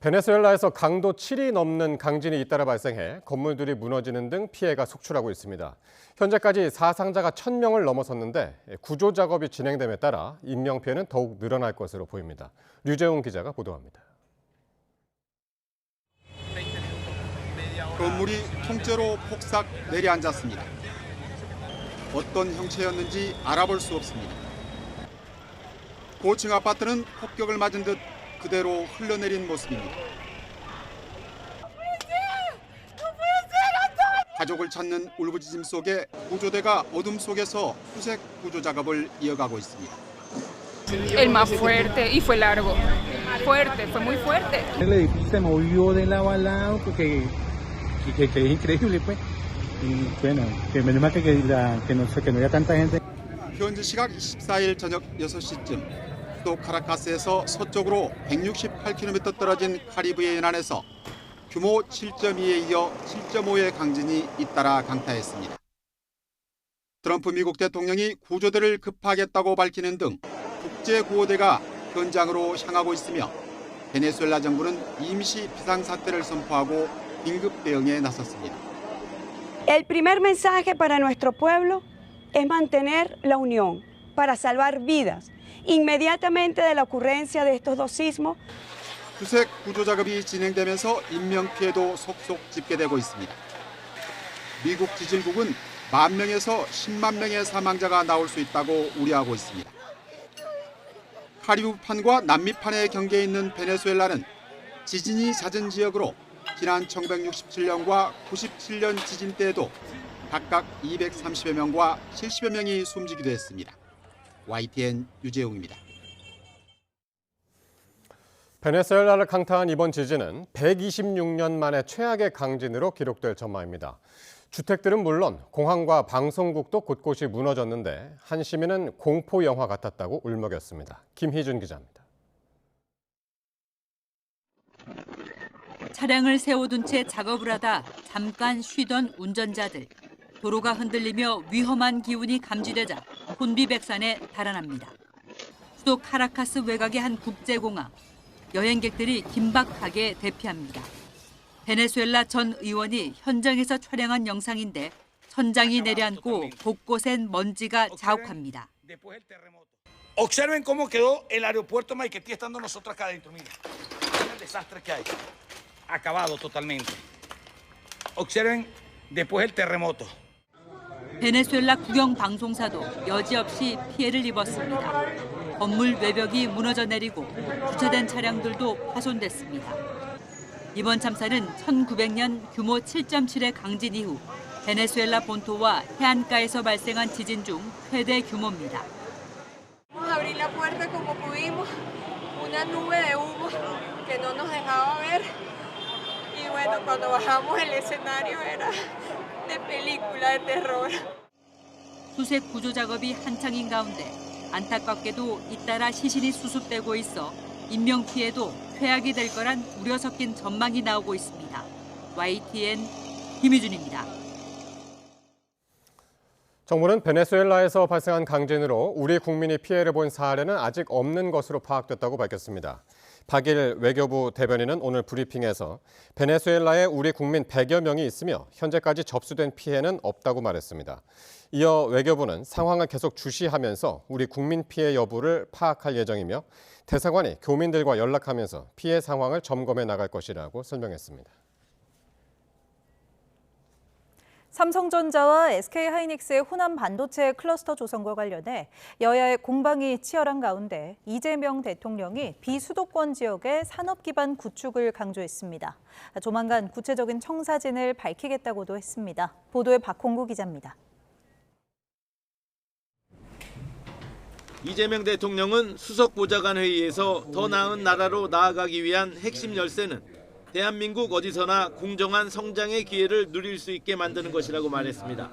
베네수엘라에서 강도 7이 넘는 강진이 잇따라 발생해 건물들이 무너지는 등 피해가 속출하고 있습니다. 현재까지 사상자가 1,000명을 넘어섰는데 구조 작업이 진행됨에 따라 인명피해는 더욱 늘어날 것으로 보입니다. 류재웅 기자가 보도합니다. 건물이 통째로 폭삭 내려앉았습니다. 어떤 형체였는지 알아볼 수 없습니다. 고층 아파트는 폭격을 맞은 듯 그대로 흘러내린 모습입니다. 가족을 찾는 울부짖음 속에 구조대가 어둠 속에서 후색 구조 작업을 이어가고 있습니다. El más fuerte y fue largo. Fuerte, fue muy fuerte. El edificio se movió de lado a lado porque es increíble pues. Y bueno, que menos mal que no haya tanta gente. 현지 시각 24일 저녁 6시쯤 수도 카라카스에서 서쪽으로 168km 떨어진 카리브해 연안에서 규모 7.2에 이어 7.5의 강진이 잇따라 강타했습니다. 트럼프 미국 대통령이 구조대를 급파하겠다고 밝히는 등 국제구호대가 현장으로 향하고 있으며 베네수엘라 정부는 임시 비상사태를 선포하고 긴급 대응에 나섰습니다. El primer mensaje para nuestro pueblo es mantener la unión para salvar vidas. Inmediatamente de la ocurrencia de estos dos sismos. 후색 구조 작업이 진행되면서 인명 피해도 속속 집계되고 있습니다. 미국 지질국은 10,000명에서 10만 명의 사망자가 나올 수 있다고 우려하고 있습니다. 카리브판과 남미판의 경계에 있는 베네수엘라는 지진이 잦은 지역으로 지난 1967년과 97년 지진 때에도 각각 230여 명과 70여 명이 숨지기도 했습니다. YTN 유재웅입니다. 베네수엘라를 강타한 이번 지진은 126년 만에 최악의 강진으로 기록될 전망입니다. 주택들은 물론 공항과 방송국도 곳곳이 무너졌는데 한 시민은 공포 영화 같았다고 울먹였습니다. 김희준 기자입니다. 차량을 세워둔 채 작업을 하다 잠깐 쉬던 운전자들. 도로가 흔들리며 위험한 기운이 감지되자 혼비백산에 달아납니다. 수도 카라카스 외곽의 한 국제공항. 여행객들이 긴박하게 대피합니다. 베네수엘라 전 의원이 현장에서 촬영한 영상인데 천장이 내려앉고 곳곳엔 먼지가 자욱합니다. Observen cómo quedó el aeropuerto Maiquetía estando nosotros acá adentro. Mira, el desastre que hay. Acabado totalmente. Observen después el terremoto. 베네수엘라 국영 방송사도 여지없이 피해를 입었습니다. 건물 외벽이 무너져 내리고 주차된 차량들도 파손됐습니다. 이번 참사는 1900년 규모 7.7의 강진 이후 베네수엘라 본토와 해안가에서 발생한 지진 중 최대 규모입니다. Abrir la puerta como pudimos, una nube de humo que no nos dejaba ver. Y bueno, cuando bajamos el escenario era de película de terror. 수색 구조 작업이 한창인 가운데 안타깝게도 잇따라 시신이 수습되고 있어 인명 피해도 최악이 될 거란 우려 섞인 전망이 나오고 있습니다. YTN 김희준입니다. 정부는 베네수엘라에서 발생한 강진으로 우리 국민이 피해를 본 사례는 아직 없는 것으로 파악됐다고 밝혔습니다. 박일 외교부 대변인은 오늘 브리핑에서 베네수엘라에 우리 국민 100여 명이 있으며 현재까지 접수된 피해는 없다고 말했습니다. 이어 외교부는 상황을 계속 주시하면서 우리 국민 피해 여부를 파악할 예정이며 대사관이 교민들과 연락하면서 피해 상황을 점검해 나갈 것이라고 설명했습니다. 삼성전자와 SK하이닉스의 호남 반도체 클러스터 조성과 관련해 여야의 공방이 치열한 가운데 이재명 대통령이 비수도권 지역의 산업 기반 구축을 강조했습니다. 조만간 구체적인 청사진을 밝히겠다고도 했습니다. 보도에 박홍구 기자입니다. 이재명 대통령은 수석보좌관 회의에서 더 나은 나라로 나아가기 위한 핵심 열쇠는 대한민국 어디서나 공정한 성장의 기회를 누릴 수 있게 만드는 것이라고 말했습니다.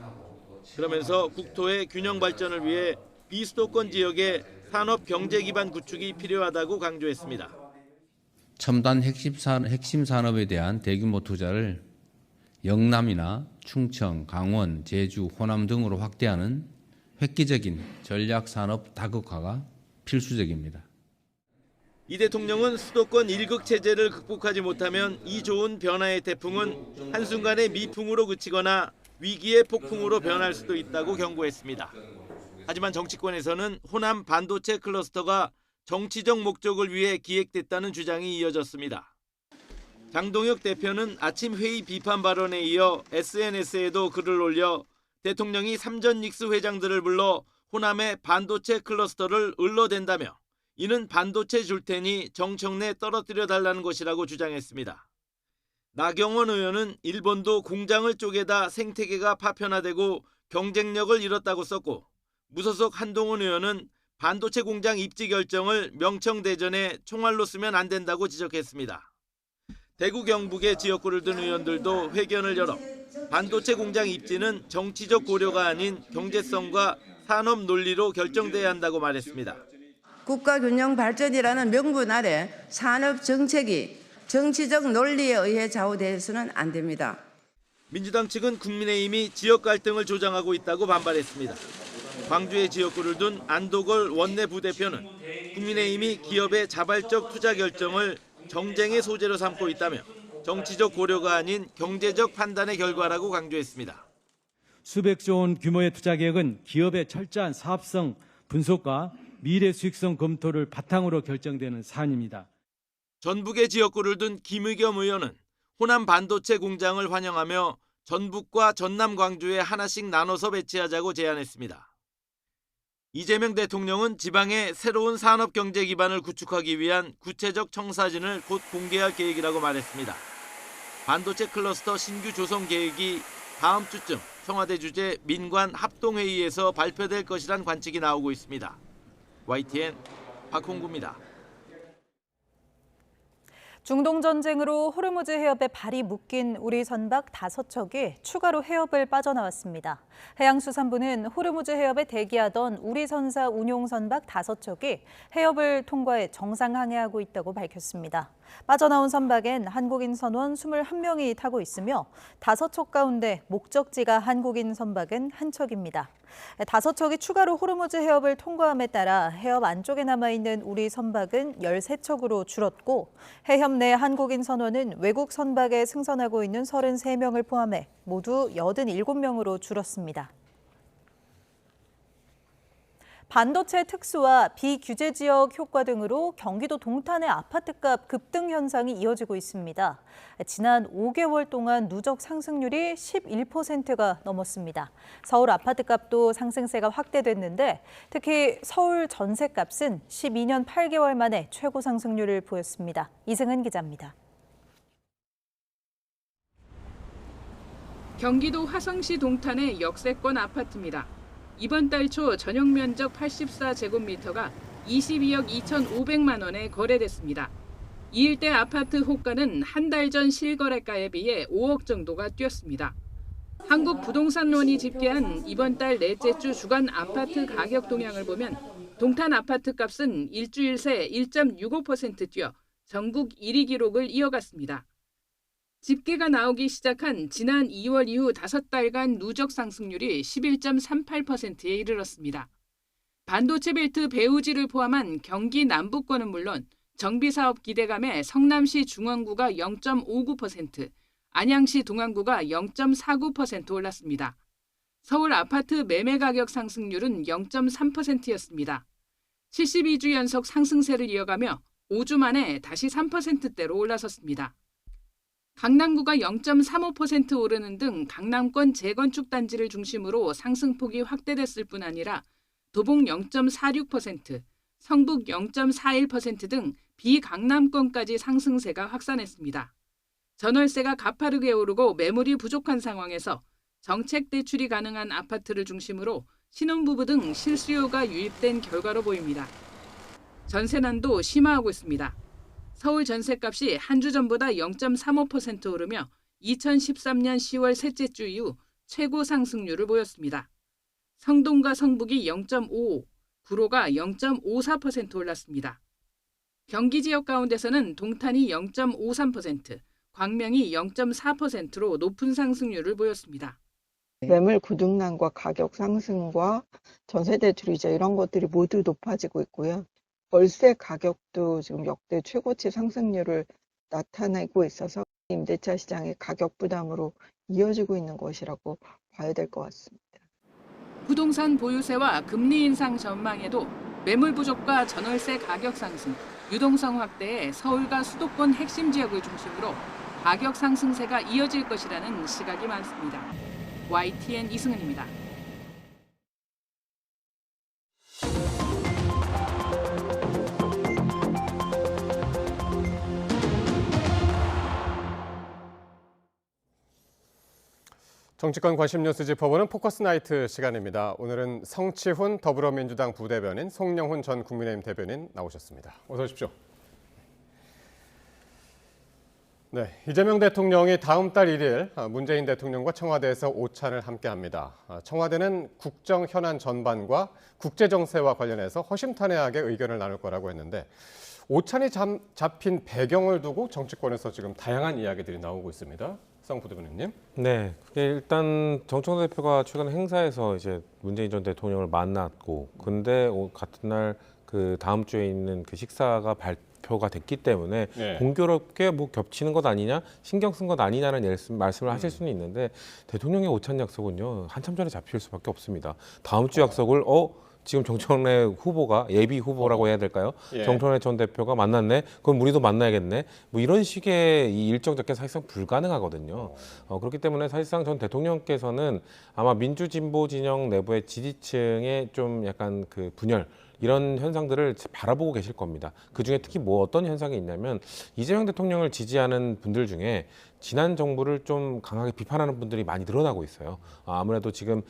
그러면서 국토의 균형 발전을 위해 비수도권 지역의 산업 경제 기반 구축이 필요하다고 강조했습니다. 첨단 핵심 산업에 대한 대규모 투자를 영남이나 충청, 강원, 제주, 호남 등으로 확대하는 획기적인 전략 산업 다국화가 필수적입니다. 이 대통령은 수도권 일극 체제를 극복하지 못하면 이 좋은 변화의 태풍은 한순간에 미풍으로 그치거나 위기의 폭풍으로 변할 수도 있다고 경고했습니다. 하지만 정치권에서는 호남 반도체 클러스터가 정치적 목적을 위해 기획됐다는 주장이 이어졌습니다. 장동혁 대표는 아침 회의 비판 발언에 이어 SNS에도 글을 올려 대통령이 삼전 닉스 회장들을 불러 호남의 반도체 클러스터를 을러댄다며 이는 반도체 줄 테니 정청래 떨어뜨려 달라는 것이라고 주장했습니다. 나경원 의원은 일본도 공장을 쪼개다 생태계가 파편화되고 경쟁력을 잃었다고 썼고 무소속 한동훈 의원은 반도체 공장 입지 결정을 명청대전에 총알로 쓰면 안 된다고 지적했습니다. 대구 경북의 지역구를 든 의원들도 회견을 열어 반도체 공장 입지는 정치적 고려가 아닌 경제성과 산업 논리로 결정돼야 한다고 말했습니다. 국가균형 발전이라는 명분 아래 산업 정책이 정치적 논리에 의해 좌우되어서는 안 됩니다. 민주당 측은 국민의힘이 지역 갈등을 조장하고 있다고 반발했습니다. 광주의 지역구를 둔 안도걸 원내 부대표는 국민의힘이 기업의 자발적 투자 결정을 정쟁의 소재로 삼고 있다며 정치적 고려가 아닌 경제적 판단의 결과라고 강조했습니다. 수백조 원 규모의 투자 계획은 기업의 철저한 사업성 분석과 미래 수익성 검토를 바탕으로 결정되는 사안입니다. 전북의 지역구를 둔 김의겸 의원은 호남 반도체 공장을 환영하며 전북과 전남 광주에 하나씩 나눠서 배치하자고 제안했습니다. 이재명 대통령은 지방의 새로운 산업 경제 기반을 구축하기 위한 구체적 청사진을 곧 공개할 계획이라고 말했습니다. 반도체 클러스터 신규 조성 계획이 다음 주쯤 청와대 주재 민관 합동회의에서 발표될 것이란 관측이 나오고 있습니다. YTN 박홍구입니다. 중동 전쟁으로 호르무즈 해협에 발이 묶인 우리 선박 5척이 추가로 해협을 빠져나왔습니다. 해양수산부는 호르무즈 해협에 대기하던 우리 선사 운용 선박 5척이 해협을 통과해 정상 항해하고 있다고 밝혔습니다. 빠져나온 선박엔 한국인 선원 21명이 타고 있으며 5척 가운데 목적지가 한국인 선박은 1척입니다. 5척이 추가로 호르무즈 해협을 통과함에 따라 해협 안쪽에 남아있는 우리 선박은 13척으로 줄었고 해협 내 한국인 선원은 외국 선박에 승선하고 있는 33명을 포함해 모두 87명으로 줄었습니다. 반도체 특수와 비규제 지역 효과 등으로 경기도 동탄의 아파트값 급등 현상이 이어지고 있습니다. 지난 5개월 동안 누적 상승률이 11%가 넘었습니다. 서울 아파트값도 상승세가 확대됐는데 특히 서울 전셋값은 12년 8개월 만에 최고 상승률을 보였습니다. 이승은 기자입니다. 경기도 화성시 동탄의 역세권 아파트입니다. 이번 달 초 전용 면적 84제곱미터가 22억 2,500만 원에 거래됐습니다. 이 일대 아파트 호가는 한 달 전 실거래가에 비해 5억 정도가 뛰었습니다. 한국부동산론이 집계한 이번 달 넷째 주 주간 아파트 가격 동향을 보면 동탄 아파트 값은 일주일 새 1.65% 뛰어 전국 1위 기록을 이어갔습니다. 집계가 나오기 시작한 지난 2월 이후 5달간 누적 상승률이 11.38%에 이르렀습니다. 반도체 벨트 배우지를 포함한 경기 남부권은 물론 정비사업 기대감에 성남시 중원구가 0.59%, 안양시 동안구가 0.49% 올랐습니다. 서울 아파트 매매 가격 상승률은 0.3%였습니다. 72주 연속 상승세를 이어가며 5주 만에 다시 3%대로 올라섰습니다. 강남구가 0.35% 오르는 등 강남권 재건축 단지를 중심으로 상승폭이 확대됐을 뿐 아니라 도봉 0.46%, 성북 0.41% 등 비강남권까지 상승세가 확산했습니다. 전월세가 가파르게 오르고 매물이 부족한 상황에서 정책 대출이 가능한 아파트를 중심으로 신혼부부 등 실수요가 유입된 결과로 보입니다. 전세난도 심화하고 있습니다. 서울 전셋값이 한 주 전보다 0.35% 오르며 2013년 10월 셋째 주 이후 최고 상승률을 보였습니다. 성동과 성북이 0.55, 구로가 0.54% 올랐습니다. 경기 지역 가운데서는 동탄이 0.53%, 광명이 0.4%로 높은 상승률을 보였습니다. 매물 구등난과 가격 상승과 전세 대출 이자 이런 것들이 모두 높아지고 있고요. 월세 가격도 지금 역대 최고치 상승률을 나타내고 있어서 임대차 시장의 가격 부담으로 이어지고 있는 것이라고 봐야 될 것 같습니다. 부동산 보유세와 금리 인상 전망에도 매물 부족과 전월세 가격 상승, 유동성 확대에 서울과 수도권 핵심 지역을 중심으로 가격 상승세가 이어질 것이라는 시각이 많습니다. YTN 이승은입니다. 정치권 관심 뉴스 짚어보는 포커스 나이트 시간입니다. 오늘은 성치훈 더불어민주당 부대변인, 송영훈 전 국민의힘 대변인 나오셨습니다. 어서 오십시오. 네, 이재명 대통령이 다음 달 1일 문재인 대통령과 청와대에서 오찬을 함께합니다. 청와대는 국정 현안 전반과 국제 정세와 관련해서 허심탄회하게 의견을 나눌 거라고 했는데 오찬이 잡힌 배경을 두고 정치권에서 지금 다양한 이야기들이 나오고 있습니다. 성 부대변인님. 네, 그게 일단 정청래 대표가 최근 행사에서 이제 문재인 전 대통령을 만났고, 근데 같은 날 그 다음 주에 있는 그 식사가 발표가 됐기 때문에 네. 공교롭게 뭐 겹치는 것 아니냐, 신경 쓴 것 아니냐는 말씀을 하실 수는 있는데 대통령의 오찬 약속은요 한참 전에 잡힐 수밖에 없습니다. 다음 주 약속을 지금 정청래 후보가 예비 후보라고 해야 될까요? 예. 정청래 전 대표가 만났네. 그럼 우리도 만나야겠네. 뭐 이런 식의 이 일정 자체가 사실상 불가능하거든요. 그렇기 때문에 사실상 전 대통령께서는 아마 민주진보 진영 내부의 지지층의 좀 약간 그 분열 이런 현상들을 바라보고 계실 겁니다. 그중에 특히 뭐 어떤 현상이 있냐면 이재명 대통령을 지지하는 분들 중에 지난 정부를 좀 강하게 비판하는 분들이 많이 늘어나고 있어요. 아무래도 지금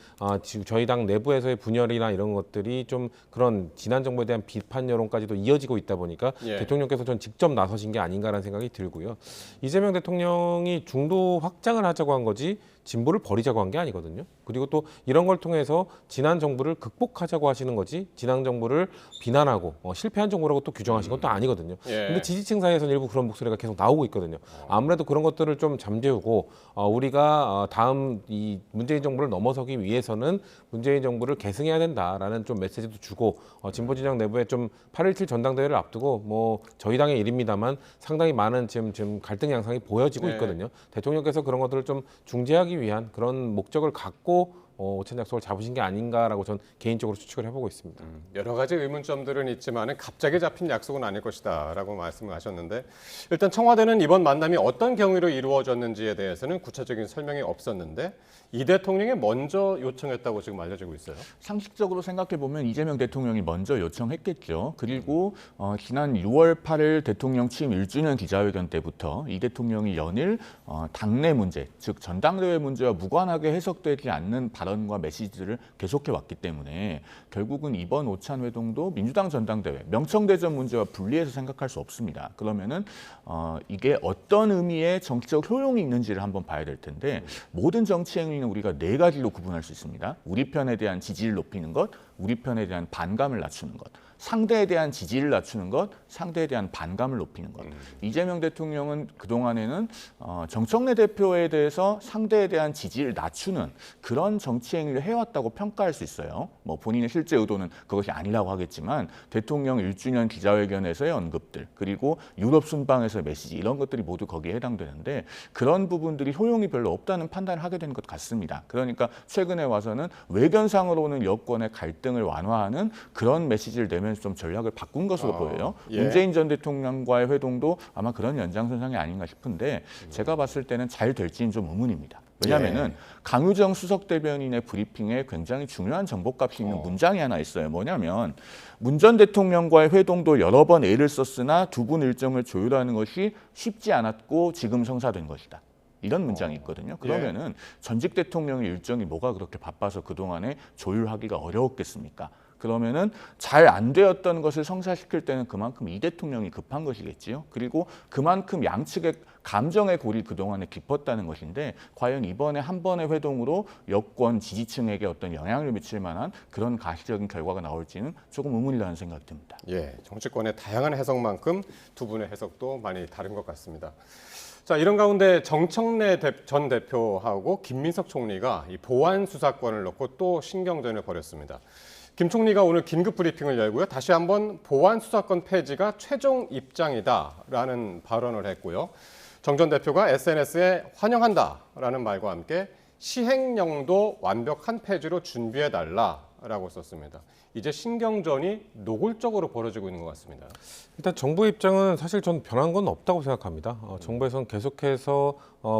저희 당 내부에서의 분열이나 이런 것들이 좀 그런 지난 정부에 대한 비판 여론까지도 이어지고 있다 보니까 예. 대통령께서 전 직접 나서신 게 아닌가라는 생각이 들고요. 이재명 대통령이 중도 확장을 하자고 한 거지 진보를 버리자고 한 게 아니거든요. 그리고 또 이런 걸 통해서 지난 정부를 극복하자고 하시는 거지 지난 정부를 비난하고 실패한 정부라고 또 규정하신 것도 아니거든요. 예. 근데 지지층 사이에서는 일부 그런 목소리가 계속 나오고 있거든요. 아무래도 그런 것들을 좀 잠재우고 우리가 다음 이 문재인 정부를 넘어서기 위해서는 문재인 정부를 계승해야 된다라는 좀 메시지도 주고 진보 진영 내부에 좀 8.17 전당대회를 앞두고 뭐 저희 당의 일입니다만 상당히 많은 지금 갈등 양상이 보여지고 네. 있거든요. 대통령께서 그런 것들을 좀 중재하기 위한 그런 목적을 갖고 오찬 약속을 잡으신 게 아닌가라고 전 개인적으로 추측을 해보고 있습니다. 여러 가지 의문점들은 있지만 갑자기 잡힌 약속은 아닐 것이다라고 말씀을 하셨는데 일단 청와대는 이번 만남이 어떤 경위로 이루어졌는지에 대해서는 구체적인 설명이 없었는데 이 대통령이 먼저 요청했다고 지금 알려지고 있어요. 상식적으로 생각해 보면 이재명 대통령이 먼저 요청했겠죠. 그리고 지난 6월 8일 대통령 취임 1주년 기자회견 때부터 이 대통령이 연일 당내 문제, 즉 전당대회 문제와 무관하게 해석되지 않는 발언과 메시지들을 계속해 왔기 때문에 결국은 이번 오찬 회동도 민주당 전당대회 명청대전 문제와 분리해서 생각할 수 없습니다. 그러면은 이게 어떤 의미의 정치적 효용이 있는지를 한번 봐야 될 텐데 모든 정치 행위는 우리가 4가지로 구분할 수 있습니다. 우리 편에 대한 지지를 높이는 것, 우리 편에 대한 반감을 낮추는 것, 상대에 대한 지지를 낮추는 것, 상대에 대한 반감을 높이는 것. 이재명 대통령은 그동안에는 정청래 대표에 대해서 상대에 대한 지지를 낮추는 그런 정치 행위를 해왔다고 평가할 수 있어요. 뭐 본인의 실제 의도는 그것이 아니라고 하겠지만 대통령 1주년 기자회견에서의 언급들 그리고 유럽 순방에서의 메시지 이런 것들이 모두 거기에 해당되는데 그런 부분들이 효용이 별로 없다는 판단을 하게 된 것 같습니다. 그러니까 최근에 와서는 외견상으로는 여권의 갈등을 완화하는 그런 메시지를 내면서 좀 전략을 바꾼 것으로 보여요. 예. 문재인 전 대통령과의 회동도 아마 그런 연장선상이 아닌가 싶은데 제가 봤을 때는 잘 될지는 좀 의문입니다. 왜냐하면은 강유정 수석 대변인의 브리핑에 굉장히 중요한 정보값이 있는 문장이 하나 있어요. 뭐냐면 문 전 대통령과의 회동도 여러 번 애를 썼으나 두 분 일정을 조율하는 것이 쉽지 않았고 지금 성사된 것이다. 이런 문장이 있거든요. 그러면은 전직 대통령의 일정이 뭐가 그렇게 바빠서 그동안에 조율하기가 어려웠겠습니까? 그러면은 잘 안 되었던 것을 성사시킬 때는 그만큼 이 대통령이 급한 것이겠지요. 그리고 그만큼 양측의 감정의 골이 그동안에 깊었다는 것인데 과연 이번에 한 번의 회동으로 여권 지지층에게 어떤 영향을 미칠 만한 그런 가시적인 결과가 나올지는 조금 의문이라는 생각이 듭니다. 예, 정치권의 다양한 해석만큼 두 분의 해석도 많이 다른 것 같습니다. 자, 이런 가운데 정청래 전 대표하고 김민석 총리가 이 보안 수사권을 놓고 또 신경전을 벌였습니다. 김 총리가 오늘 긴급 브리핑을 열고요. 다시 한번 보안 수사권 폐지가 최종 입장이다라는 발언을 했고요. 정 전 대표가 SNS에 환영한다라는 말과 함께 시행령도 완벽한 폐지로 준비해달라라고 썼습니다. 이제 신경전이 노골적으로 벌어지고 있는 것 같습니다. 일단 정부의 입장은 사실 전 변한 건 없다고 생각합니다. 정부에서는 계속해서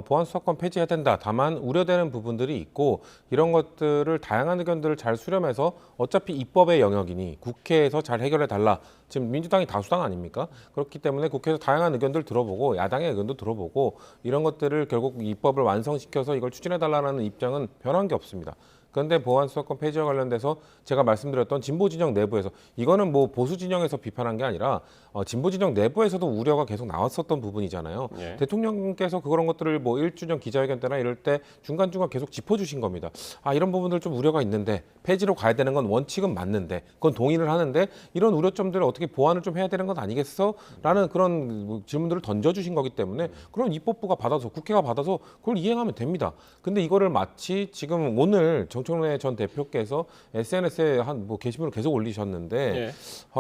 보안 수사권 폐지해야 된다. 다만 우려되는 부분들이 있고 이런 것들을 다양한 의견들을 잘 수렴해서 어차피 입법의 영역이니 국회에서 잘 해결해 달라. 지금 민주당이 다수당 아닙니까? 그렇기 때문에 국회에서 다양한 의견들 들어보고 야당의 의견도 들어보고 이런 것들을 결국 입법을 완성시켜서 이걸 추진해 달라는 입장은 변한 게 없습니다. 그런데 보안 수사권 폐지와 관련돼서 제가 말씀드렸던 진보 진영 내부에서 이거는 뭐 보수 진영에서 비판한 게 아니라 진보 진영 내부에서도 우려가 계속 나왔었던 부분이잖아요. 예. 대통령께서 그런 것들을 뭐 1주년 기자회견 때나 이럴 때 중간중간 계속 짚어주신 겁니다. 이런 부분들 좀 우려가 있는데 폐지로 가야 되는 건 원칙은 맞는데 그건 동의를 하는데 이런 우려점들을 어떻게 보완을 좀 해야 되는 건 아니겠어? 라는 그런 질문들을 던져주신 거기 때문에 그럼 입법부가 받아서 국회가 받아서 그걸 이행하면 됩니다. 근데 이거를 마치 지금 오늘 정청래 전 대표께서 SNS에 한 뭐 게시물을 계속 올리셨는데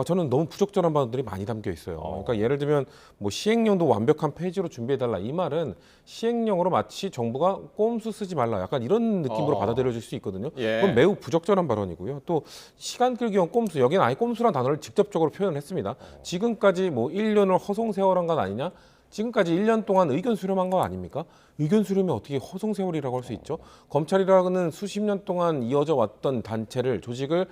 저는 너무 부적절한 발언들이 많이 담겨 있어요. 그러니까 예를 들면 뭐 시행령도 완벽한 폐지로 준비해달라 이 말은 시행령으로 마치 정부가 꼼수 쓰지 말라 약간 이런 느낌으로 받아들여질 수 있거든요. 그건 매우 부적절한 발언이고요. 또 시간 끌기 위한 꼼수 여기는 아예 꼼수란 단어를 직접적으로 표현을 했습니다. 지금까지 뭐 1년을 허송 세월한 것 아니냐? 지금까지 1년 동안 의견 수렴한 거 아닙니까? 의견 수렴이 어떻게 허송 세월이라고 할 수 있죠? 검찰이라는 수십 년 동안 이어져 왔던 단체를 조직을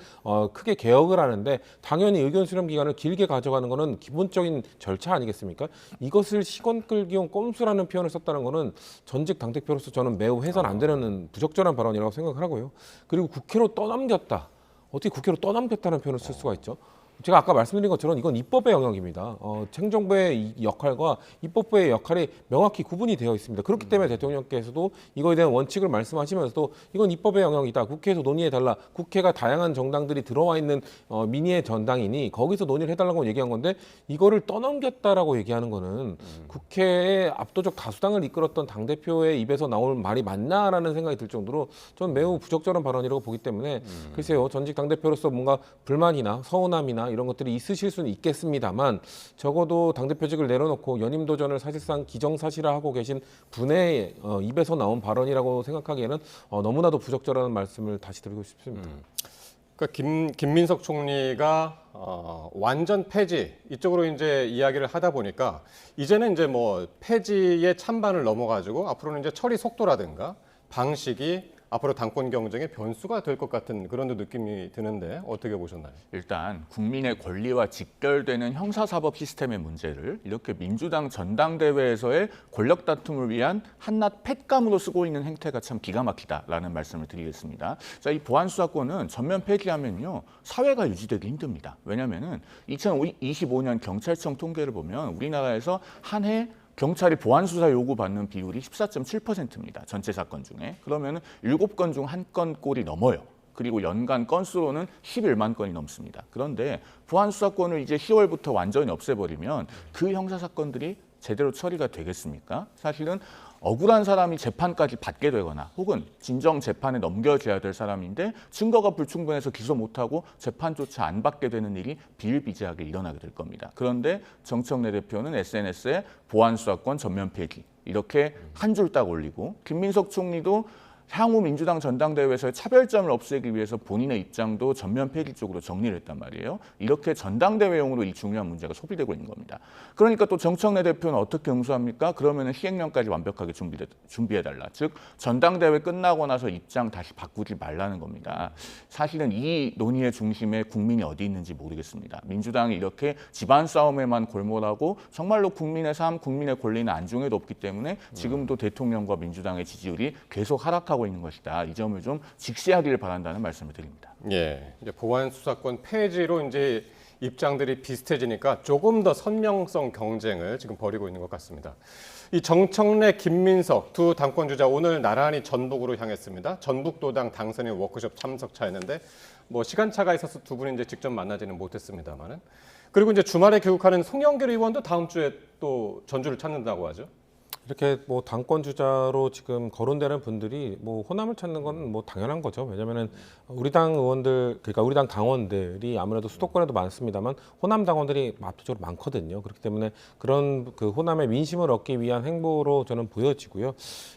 크게 개혁을 하는데 당연히 의견 수렴 기간을 길게 가져가는 거는 기본적인 절차 아니겠습니까? 이것을 시간 끌기 용 꼼수라는 표현을 썼다는 거는 전직 당대표로서 저는 매우 해선 안 되는 부적절한 발언이라고 생각을 하고요. 그리고 국회로 떠넘겼다. 어떻게 국회로 떠넘겼다는 표현을 쓸 수가 있죠? 제가 아까 말씀드린 것처럼 이건 입법의 영역입니다. 행정부의 역할과 입법부의 역할이 명확히 구분이 되어 있습니다. 그렇기 때문에 대통령께서도 이거에 대한 원칙을 말씀하시면서도 이건 입법의 영역이다. 국회에서 논의해달라. 국회가 다양한 정당들이 들어와 있는 민의의 전당이니 거기서 논의를 해달라고 얘기한 건데 이거를 떠넘겼다라고 얘기하는 거는 국회의 압도적 다수당을 이끌었던 당대표의 입에서 나올 말이 맞나라는 생각이 들 정도로 저는 매우 부적절한 발언이라고 보기 때문에 글쎄요. 전직 당대표로서 뭔가 불만이나 서운함이나 이런 것들이 있으실 수는 있겠습니다만 적어도 당대표직을 내려놓고 연임 도전을 사실상 기정사실화하고 계신 분의 입에서 나온 발언이라고 생각하기에는 너무나도 부적절한 말씀을 다시 드리고 싶습니다. 그러니까 김민석 총리가 완전 폐지 이쪽으로 이제 이야기를 하다 보니까 이제는 이제 뭐 폐지의 찬반을 넘어가지고 앞으로는 이제 처리 속도라든가 방식이 앞으로 당권 경쟁의 변수가 될 것 같은 그런 느낌이 드는데 어떻게 보셨나요? 일단 국민의 권리와 직결되는 형사사법 시스템의 문제를 이렇게 민주당 전당대회에서의 권력 다툼을 위한 한낱 팻감으로 쓰고 있는 행태가 참 기가 막히다라는 말씀을 드리겠습니다. 자, 이 보안 수사권은 전면 폐지하면요 사회가 유지되기 힘듭니다. 왜냐하면은 2025년 경찰청 통계를 보면 우리나라에서 한 해 경찰이 보안 수사 요구받는 비율이 14.7%입니다. 전체 사건 중에. 그러면 7건 중 1건 꼴이 넘어요. 그리고 연간 건수로는 11만 건이 넘습니다. 그런데 보안 수사권을 이제 10월부터 완전히 없애버리면 그 형사 사건들이 제대로 처리가 되겠습니까? 사실은 억울한 사람이 재판까지 받게 되거나 혹은 진정 재판에 넘겨져야 될 사람인데 증거가 불충분해서 기소 못하고 재판조차 안 받게 되는 일이 비일비재하게 일어나게 될 겁니다. 그런데 정청래 대표는 SNS에 보안 수사권 전면 폐지 이렇게 한 줄 딱 올리고 김민석 총리도 향후 민주당 전당대회에서의 차별점을 없애기 위해서 본인의 입장도 전면 폐지 쪽으로 정리를 했단 말이에요. 이렇게 전당대회용으로 이 중요한 문제가 소비되고 있는 겁니다. 그러니까 또 정청래 대표는 어떻게 응수합니까? 그러면 시행령까지 완벽하게 준비해달라. 즉 전당대회 끝나고 나서 입장 다시 바꾸지 말라는 겁니다. 사실은 이 논의의 중심에 국민이 어디 있는지 모르겠습니다. 민주당이 이렇게 집안 싸움에만 골몰하고 정말로 국민의 삶, 국민의 권리는 안중에도 없기 때문에 지금도 대통령과 민주당의 지지율이 계속 하락하고 있는 것이다. 이 점을 좀 직시하기를 바란다는 말씀을 드립니다. 예, 이제 보안 수사권 폐지로 이제 입장들이 비슷해지니까 조금 더 선명성 경쟁을 지금 벌이고 있는 것 같습니다. 이 정청래, 김민석 두 당권 주자 오늘 나란히 전북으로 향했습니다. 전북도당 당선인 워크숍 참석차였는데 뭐 시간차가 있어서 두 분이 이제 직접 만나지는 못했습니다만은 그리고 이제 주말에 귀국하는 송영길 의원도 다음 주에 또 전주를 찾는다고 하죠. 이렇게 뭐 당권 주자로 지금 거론되는 분들이 뭐 호남을 찾는 건 뭐 당연한 거죠. 왜냐면은 우리 당 의원들, 그러니까 우리 당 당원들이 아무래도 수도권에도 많습니다만 호남 당원들이 압도적으로 많거든요. 그렇기 때문에 그런 그 호남의 민심을 얻기 위한 행보로 저는 보여지고요.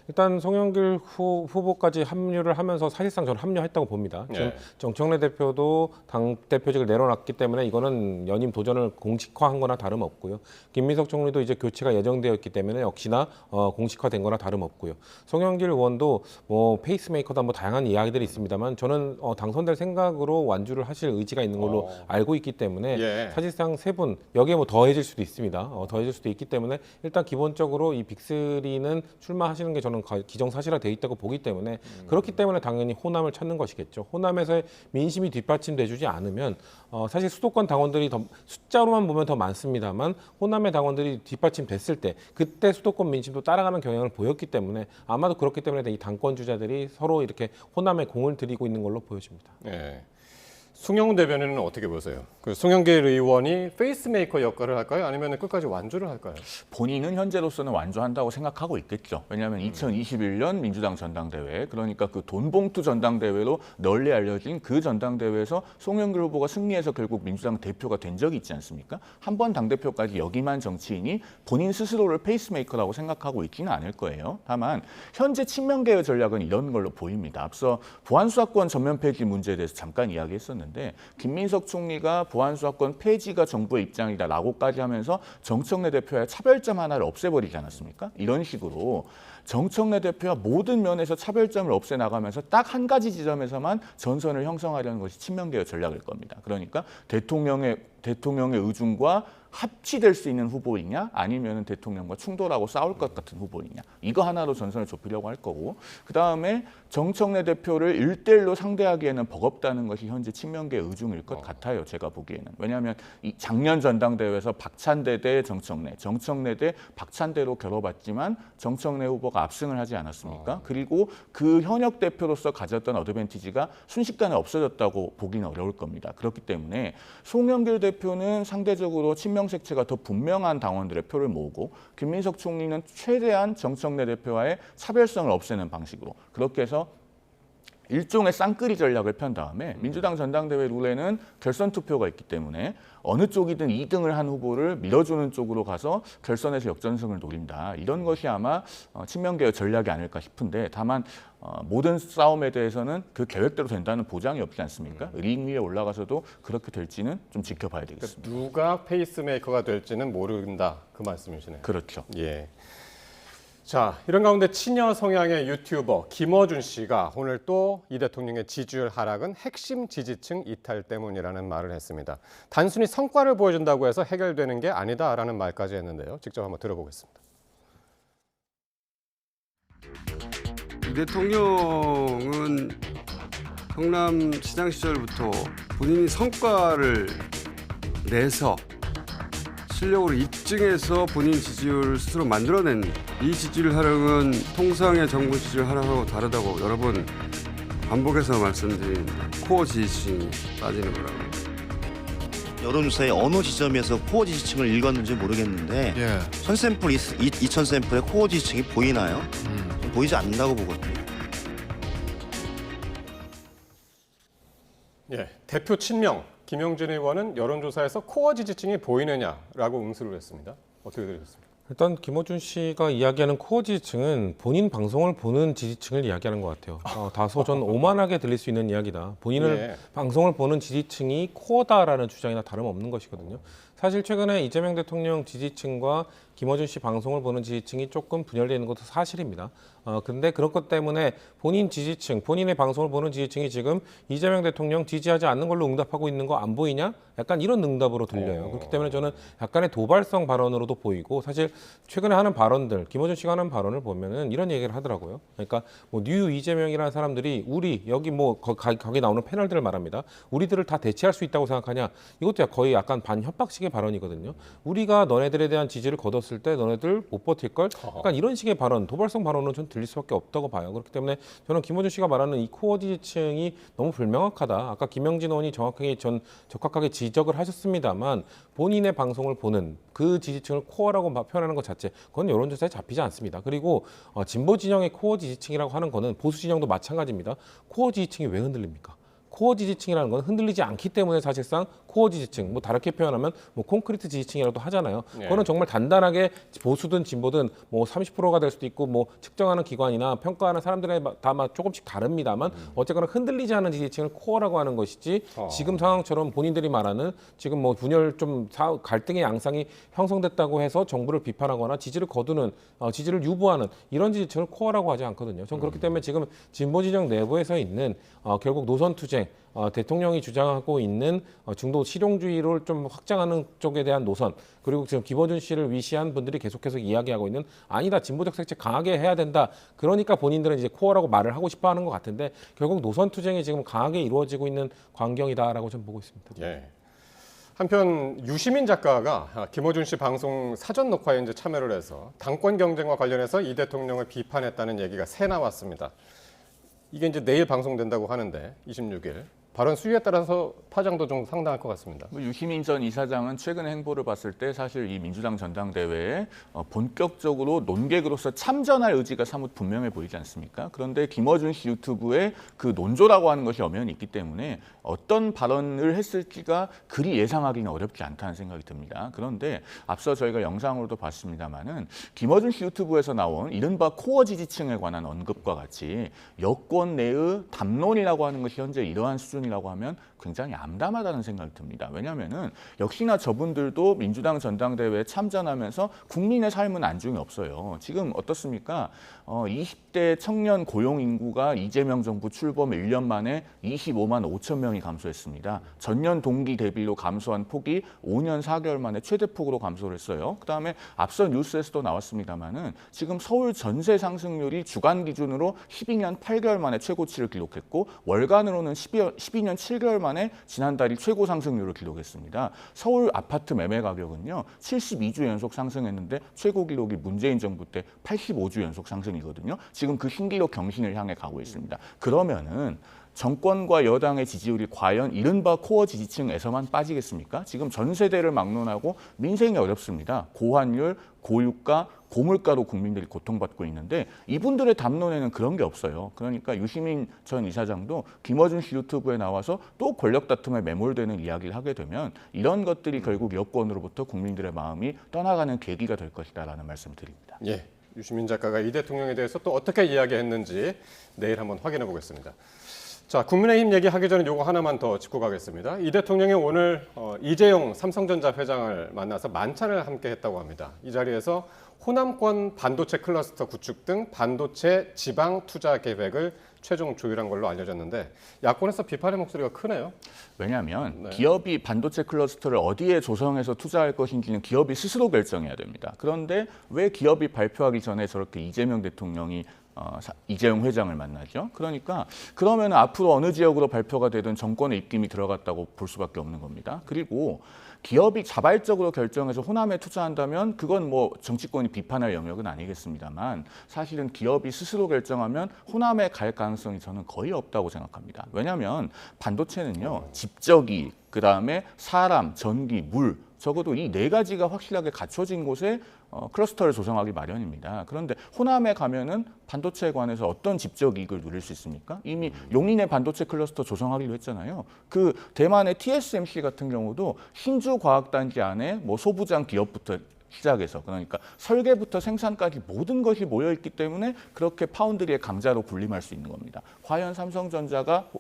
일단 송영길 후보까지 합류를 하면서 사실상 저는 합류했다고 봅니다. 지금 정청래 대표도 당 대표직을 내려놨기 때문에 이거는 연임 도전을 공식화한 거나 다름없고요. 김민석 총리도 이제 교체가 예정되어 있기 때문에 역시나 공식화된 거나 다름없고요. 송영길 의원도 뭐 페이스메이커다 뭐 다양한 이야기들이 있습니다만 저는 당선될 생각으로 완주를 하실 의지가 있는 걸로 알고 있기 때문에 사실상 세 분 여기에 뭐 더해질 수도 있습니다. 더해질 수도 있기 때문에 일단 기본적으로 이 빅3는 출마하시는 게 저는 기정사실화되어 있다고 보기 때문에 그렇기 때문에 당연히 호남을 찾는 것이겠죠. 호남에서의 민심이 뒷받침돼주지 않으면 사실 수도권 당원들이 더 숫자로만 보면 더 많습니다만 호남의 당원들이 뒷받침됐을 때 그때 수도권 민심도 따라가는 경향을 보였기 때문에 아마도 그렇기 때문에 이 당권 주자들이 서로 이렇게 호남에 공을 들이고 있는 걸로 보여집니다. 네. 송영훈 대변인은 어떻게 보세요? 그 송영길 의원이 페이스메이커 역할을 할까요? 아니면 끝까지 완주를 할까요? 본인은 현재로서는 완주한다고 생각하고 있겠죠. 왜냐하면 2021년 민주당 전당대회, 그러니까 그 돈봉투 전당대회로 널리 알려진 그 전당대회에서 송영길 후보가 승리해서 결국 민주당 대표가 된 적이 있지 않습니까? 한 번 당대표까지 역임한 정치인이 본인 스스로를 페이스메이커라고 생각하고 있지는 않을 거예요. 다만 현재 친명계의 전략은 이런 걸로 보입니다. 앞서 보안수사권 전면 폐지 문제에 대해서 잠깐 이야기했었는데 김민석 총리가 보안수사권 폐지가 정부의 입장이다라고까지 하면서 정청래 대표의 차별점 하나를 없애버리지 않았습니까? 이런 식으로 정청래 대표가 모든 면에서 차별점을 없애나가면서 딱 한 가지 지점에서만 전선을 형성하려는 것이 친명계의 전략일 겁니다. 그러니까 대통령의 의중과 합치될 수 있는 후보이냐 아니면 대통령과 충돌하고 싸울 것 같은 후보이냐 이거 하나로 전선을 좁히려고 할 거고 그다음에 정청래 대표를 1대1로 상대하기에는 버겁다는 것이 현재 친명계의 의중일 것 같아요. 제가 보기에는. 왜냐하면 이 작년 전당대회에서 박찬대 대 정청래 대 박찬대로 겨뤄봤지만 정청래 후보가 압승을 하지 않았습니까? 그리고 그 현역 대표로서 가졌던 어드밴티지가 순식간에 없어졌다고 보기는 어려울 겁니다. 그렇기 때문에 송영길 대표는 상대적으로 친명 색채가 더 분명한 당원들의 표를 모으고 김민석 총리는 최대한 정청래 대표와의 차별성을 없애는 방식으로 그렇게 해서 일종의 쌍끌이 전략을 편 다음에 민주당 전당대회 룰에는 결선 투표가 있기 때문에 어느 쪽이든 2등을 한 후보를 밀어주는 쪽으로 가서 결선에서 역전승을 노린다. 이런 것이 아마 친명계의 전략이 아닐까 싶은데 다만 모든 싸움에 대해서는 그 계획대로 된다는 보장이 없지 않습니까? 링 위에 올라가서도 그렇게 될지는 좀 지켜봐야 되겠습니다. 그러니까 누가 페이스메이커가 될지는 모른다. 그 말씀이시네요. 그렇죠. 예. 자, 이런 가운데 친여 성향의 유튜버 김어준 씨가 오늘 또 이 대통령의 지지율 하락은 핵심 지지층 이탈 때문이라는 말을 했습니다. 단순히 성과를 보여준다고 해서 해결되는 게 아니다라는 말까지 했는데요. 직접 한번 들어보겠습니다. 이 대통령은 성남시장 시절부터 본인이 성과를 내서 실력으로 입증해서 본인 지지율을 스스로 만들어낸 이 지지율 하락은 통상의 정부 지지율 하락하고 다르다고 여러 번 반복해서 말씀드린 코어 지지층이 빠지는 거라고. 여론조사의 어느 지점에서 코어 지지층을 읽었는지 모르겠는데 선샘플 2000 샘플의 코어 지지층이 보이나요? 보이지 않는다고 보거든요. 예, 대표 친명 김영진 의원은 여론조사에서 코어 지지층이 보이느냐라고 응수를 했습니다. 어떻게 들으셨습니까? 일단 김어준 씨가 이야기하는 코어 지지층은 본인 방송을 보는 지지층을 이야기하는 것 같아요. 다소 전 오만하게 들릴 수 있는 이야기다. 본인을 방송을 보는 지지층이 코어다라는 주장이나 다름없는 것이거든요. 사실 최근에 이재명 대통령 지지층과 김어준 씨 방송을 보는 지지층이 조금 분열되는 것도 사실입니다. 근데 그런 것 때문에 본인 지지층, 본인의 방송을 보는 지지층이 지금 이재명 대통령 지지하지 않는 걸로 응답하고 있는 거 안 보이냐? 약간 이런 응답으로 들려요. 그렇기 때문에 저는 약간의 도발성 발언으로도 보이고 사실 최근에 하는 발언들, 김어준 씨가 하는 발언을 보면은 이런 얘기를 하더라고요. 그러니까 뭐 뉴 이재명이라는 사람들이 우리 여기 뭐 거기 나오는 패널들을 말합니다. 우리들을 다 대체할 수 있다고 생각하냐? 이것도 거의 약간 반협박식의 식의 발언이거든요. 우리가 너네들에 대한 지지를 거뒀을 때 너네들 못 버틸 걸. 약간 이런 식의 발언, 도발성 발언은 전 들릴 수밖에 없다고 봐요. 그렇기 때문에 저는 김어준 씨가 말하는 이 코어 지지층이 너무 불명확하다. 아까 김영진 의원이 정확하게 적확하게 지적을 하셨습니다만 본인의 방송을 보는 그 지지층을 코어라고 표현하는 것 자체, 그건 여론조사에 잡히지 않습니다. 그리고 진보 진영의 코어 지지층이라고 하는 거는 보수 진영도 마찬가지입니다. 코어 지지층이 왜 흔들립니까? 코어 지지층이라는 건 흔들리지 않기 때문에 사실상 코어 지지층, 뭐 다르게 표현하면 뭐 콘크리트 지지층이라도 하잖아요. 그거는 정말 단단하게 보수든 진보든 뭐 30%가 될 수도 있고 뭐 측정하는 기관이나 평가하는 사람들의 다 조금씩 다릅니다만 어쨌거나 흔들리지 않는 지지층을 코어라고 하는 것이지 지금 상황처럼 본인들이 말하는 지금 뭐 분열 좀 갈등의 양상이 형성됐다고 해서 정부를 비판하거나 지지를 거두는 지지를 유보하는 이런 지지층을 코어라고 하지 않거든요. 전 그렇기 때문에 지금 진보 진영 내부에서 있는 결국 노선 투쟁 대통령이 주장하고 있는 중도 실용주의를 좀 확장하는 쪽에 대한 노선, 그리고 지금 김어준 씨를 위시한 분들이 계속해서 이야기하고 있는 아니다, 진보적 색채 강하게 해야 된다. 그러니까 본인들은 이제 코어라고 말을 하고 싶어 하는 것 같은데 결국 노선 투쟁이 지금 강하게 이루어지고 있는 광경이다라고 저는 보고 있습니다. 예. 한편 유시민 작가가 김어준 씨 방송 사전 녹화에 이제 참여를 해서 당권 경쟁과 관련해서 이 대통령을 비판했다는 얘기가 새 나왔습니다. 이게 이제 내일 방송된다고 하는데 26일. 발언 수위에 따라서 파장도 좀 상당할 것 같습니다. 유시민 전 이사장은 최근의 행보를 봤을 때 사실 이 민주당 전당대회에 본격적으로 논객으로서 참전할 의지가 사뭇 분명해 보이지 않습니까? 그런데 김어준 씨 유튜브에 그 논조라고 하는 것이 엄연히 있기 때문에 어떤 발언을 했을지가 그리 예상하기는 어렵지 않다는 생각이 듭니다. 그런데 앞서 저희가 영상으로도 봤습니다마는 김어준 씨 유튜브에서 나온 이른바 코어 지지층에 관한 언급과 같이 여권 내의 담론이라고 하는 것이 현재 이러한 수준이라고 하면 굉장히 암담하다는 생각이 듭니다. 왜냐하면은 역시나 저분들도 민주당 전당대회에 참전하면서 국민의 삶은 안중에 없어요. 지금 어떻습니까? 20대 청년 고용 인구가 이재명 정부 출범 1년 만에 25만 5천 명이 감소했습니다. 전년 동기 대비로 감소한 폭이 5년 4개월 만에 최대폭으로 감소를 했어요. 그다음에 앞서 뉴스에서도 나왔습니다마는 지금 서울 전세 상승률이 주간 기준으로 12년 8개월 만에 최고치를 기록했고 월간으로는 12년 7개월 만에 지난달이 최고 상승률을 기록했습니다. 서울 아파트 매매 가격은요 72주 연속 상승했는데 최고 기록이 문재인 정부 때 85주 연속 상승이거든요. 지금 그 신기록 경신을 향해 가고 있습니다. 그러면은 정권과 여당의 지지율이 과연 이른바 코어 지지층에서만 빠지겠습니까? 지금 전 세대를 막론하고 민생이 어렵습니다. 고환율, 고유가, 고물가로 국민들이 고통받고 있는데 이분들의 담론에는 그런 게 없어요. 그러니까 유시민 전 이사장도 김어준 씨 유튜브에 나와서 또 권력 다툼에 매몰되는 이야기를 하게 되면 이런 것들이 결국 여권으로부터 국민들의 마음이 떠나가는 계기가 될 것이다라는 말씀을 드립니다. 예, 유시민 작가가 이 대통령에 대해서 또 어떻게 이야기했는지 내일 한번 확인해 보겠습니다. 자, 국민의힘 얘기하기 전에 요거 하나만 더 짚고 가겠습니다. 이 대통령이 오늘 이재용 삼성전자 회장을 만나서 만찬을 함께 했다고 합니다. 이 자리에서 호남권 반도체 클러스터 구축 등 반도체 지방 투자 계획을 최종 조율한 걸로 알려졌는데 야권에서 비판의 목소리가 크네요. 왜냐하면 기업이 반도체 클러스터를 어디에 조성해서 투자할 것인지는 기업이 스스로 결정해야 됩니다. 그런데 왜 기업이 발표하기 전에 저렇게 이재명 대통령이 이재용 회장을 만나죠. 그러니까 그러면 앞으로 어느 지역으로 발표가 되든 정권의 입김이 들어갔다고 볼 수밖에 없는 겁니다. 그리고 기업이 자발적으로 결정해서 호남에 투자한다면 그건 뭐 정치권이 비판할 영역은 아니겠습니다만 사실은 기업이 스스로 결정하면 호남에 갈 가능성이 저는 거의 없다고 생각합니다. 왜냐하면 반도체는요. 집적이, 그다음에 사람, 전기, 물 적어도 이 네 가지가 확실하게 갖춰진 곳에 클러스터를 조성하기 마련입니다. 그런데 호남에 가면은 반도체에 관해서 어떤 집적 이익을 누릴 수 있습니까? 이미 용인의 반도체 클러스터 조성하기로 했잖아요. 그 대만의 TSMC 같은 경우도 신주과학단지 안에 뭐 소부장 기업부터 시작해서 그러니까 설계부터 생산까지 모든 것이 모여있기 때문에 그렇게 파운드리의 강자로 군림할 수 있는 겁니다. 과연 삼성전자가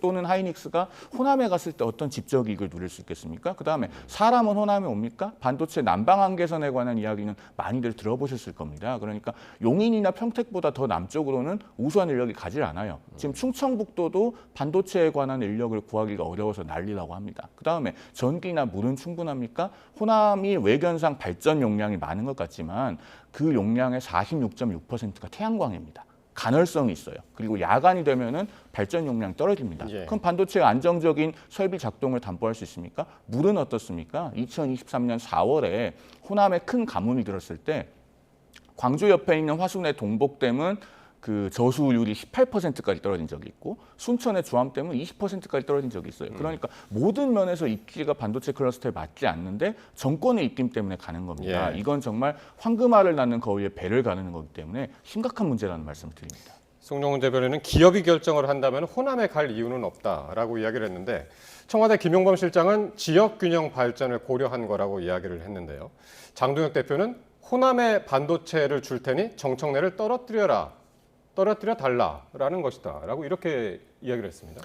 또는 하이닉스가 호남에 갔을 때 어떤 집적 이익을 누릴 수 있겠습니까? 그다음에 사람은 호남에 옵니까? 반도체 난방 한계선에 관한 이야기는 많이들 들어보셨을 겁니다. 그러니까 용인이나 평택보다 더 남쪽으로는 우수한 인력이 가지 않아요. 지금 충청북도도 반도체에 관한 인력을 구하기가 어려워서 난리라고 합니다. 그다음에 전기나 물은 충분합니까? 호남이 외견상 발전 용량이 많은 것 같지만 그 용량의 46.6%가 태양광입니다. 간헐성이 있어요. 그리고 야간이 되면은 발전 용량이 떨어집니다. 그럼 반도체의 안정적인 설비 작동을 담보할 수 있습니까? 물은 어떻습니까? 2023년 4월에 호남에 큰 가뭄이 들었을 때 광주 옆에 있는 화순의 동복댐은 그 저수율이 18%까지 떨어진 적이 있고 순천의 주암댐은 20%까지 떨어진 적이 있어요. 그러니까 모든 면에서 입지가 반도체 클러스터에 맞지 않는데 정권의 입김 때문에 가는 겁니다. 이건 정말 황금알을 낳는 거위에 배를 가르는 거기 때문에 심각한 문제라는 말씀을 드립니다. 송영훈 대변인은 기업이 결정을 한다면 호남에 갈 이유는 없다라고 이야기를 했는데 청와대 김용범 실장은 지역균형 발전을 고려한 거라고 이야기를 했는데요. 장동혁 대표는 호남에 반도체를 줄 테니 정청래를 떨어뜨려 달라라는 것이다라고 이렇게 이야기를 했습니다.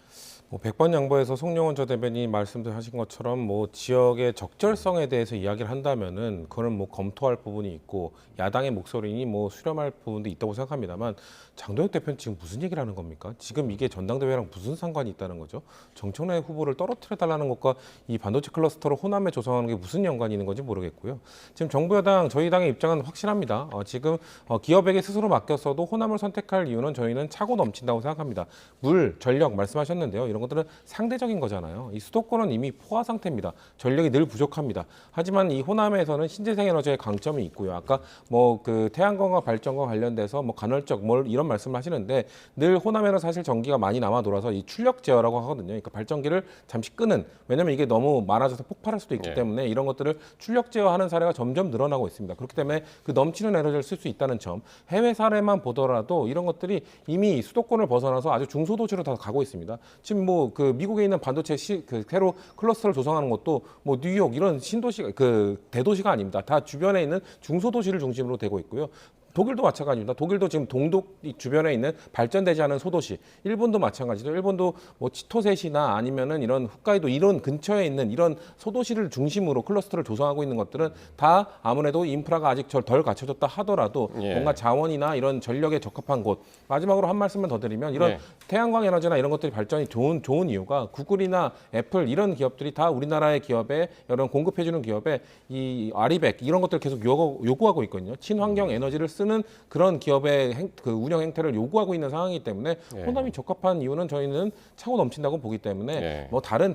뭐 100번 양보해서 송영훈 전 대변인이 말씀하신 것처럼 뭐 지역의 적절성에 대해서 이야기를 한다면은 그거는 뭐 검토할 부분이 있고 야당의 목소리니 뭐 수렴할 부분도 있다고 생각합니다만 장동혁 대표는 지금 무슨 얘기를 하는 겁니까? 지금 이게 전당대회랑 무슨 상관이 있다는 거죠? 정청래 후보를 떨어뜨려 달라는 것과 이 반도체 클러스터를 호남에 조성하는 게 무슨 연관이 있는 건지 모르겠고요. 지금 정부 여당 저희 당의 입장은 확실합니다. 지금 기업에게 스스로 맡겼어도 호남을 선택할 이유는 저희는 차고 넘친다고 생각합니다. 물, 전력 말씀하셨는데요. 이런 것들은 상대적인 거잖아요. 이 수도권은 이미 포화 상태입니다. 전력이 늘 부족합니다. 하지만 이 호남에서는 신재생 에너지의 강점이 있고요. 아까 뭐 그 태양광과 발전과 관련돼서 뭐 간헐적 뭘 이런 말씀을 하시는데 늘 호남에는 사실 전기가 많이 남아 돌아서 이 출력 제어라고 하거든요. 그러니까 발전기를 잠시 끄는, 왜냐하면 이게 너무 많아져서 폭발할 수도 있기 때문에 이런 것들을 출력 제어하는 사례가 점점 늘어나고 있습니다. 그렇기 때문에 그 넘치는 에너지를 쓸 수 있다는 점, 해외 사례만 보더라도 이런 것들이 이미 수도권을 벗어나서 아주 중소도시로 다 가고 있습니다. 지금 뭐 그 미국에 있는 반도체 그 새로 클러스터를 조성하는 것도 뭐 뉴욕 이런 신도시 그 대도시가 아닙니다. 다 주변에 있는 중소도시를 중심으로 되고 있고요. 독일도 마찬가지입니다. 독일도 지금 동독 주변에 있는 발전되지 않은 소도시, 일본도 마찬가지죠. 일본도 뭐 치토세시나 아니면은 이런 홋카이도 이런 근처에 있는 이런 소도시를 중심으로 클러스터를 조성하고 있는 것들은 다 아무래도 인프라가 아직 덜 갖춰졌다 하더라도 뭔가 자원이나 이런 전력에 적합한 곳. 마지막으로 한 말씀만 더 드리면 이런 태양광 에너지나 이런 것들이 발전이 좋은 이유가 구글이나 애플 이런 기업들이 다 우리나라의 기업에 이런 공급해주는 기업에 이 아리백 이런 것들 계속 요구하고 있거든요. 친환경 에너지를 쓰는 그런 기업의 그 운영 행태를 요구하고 있는 상황이기 때문에 호남이 적합한 이유는 저희는 차고 넘친다고 보기 때문에 뭐 다른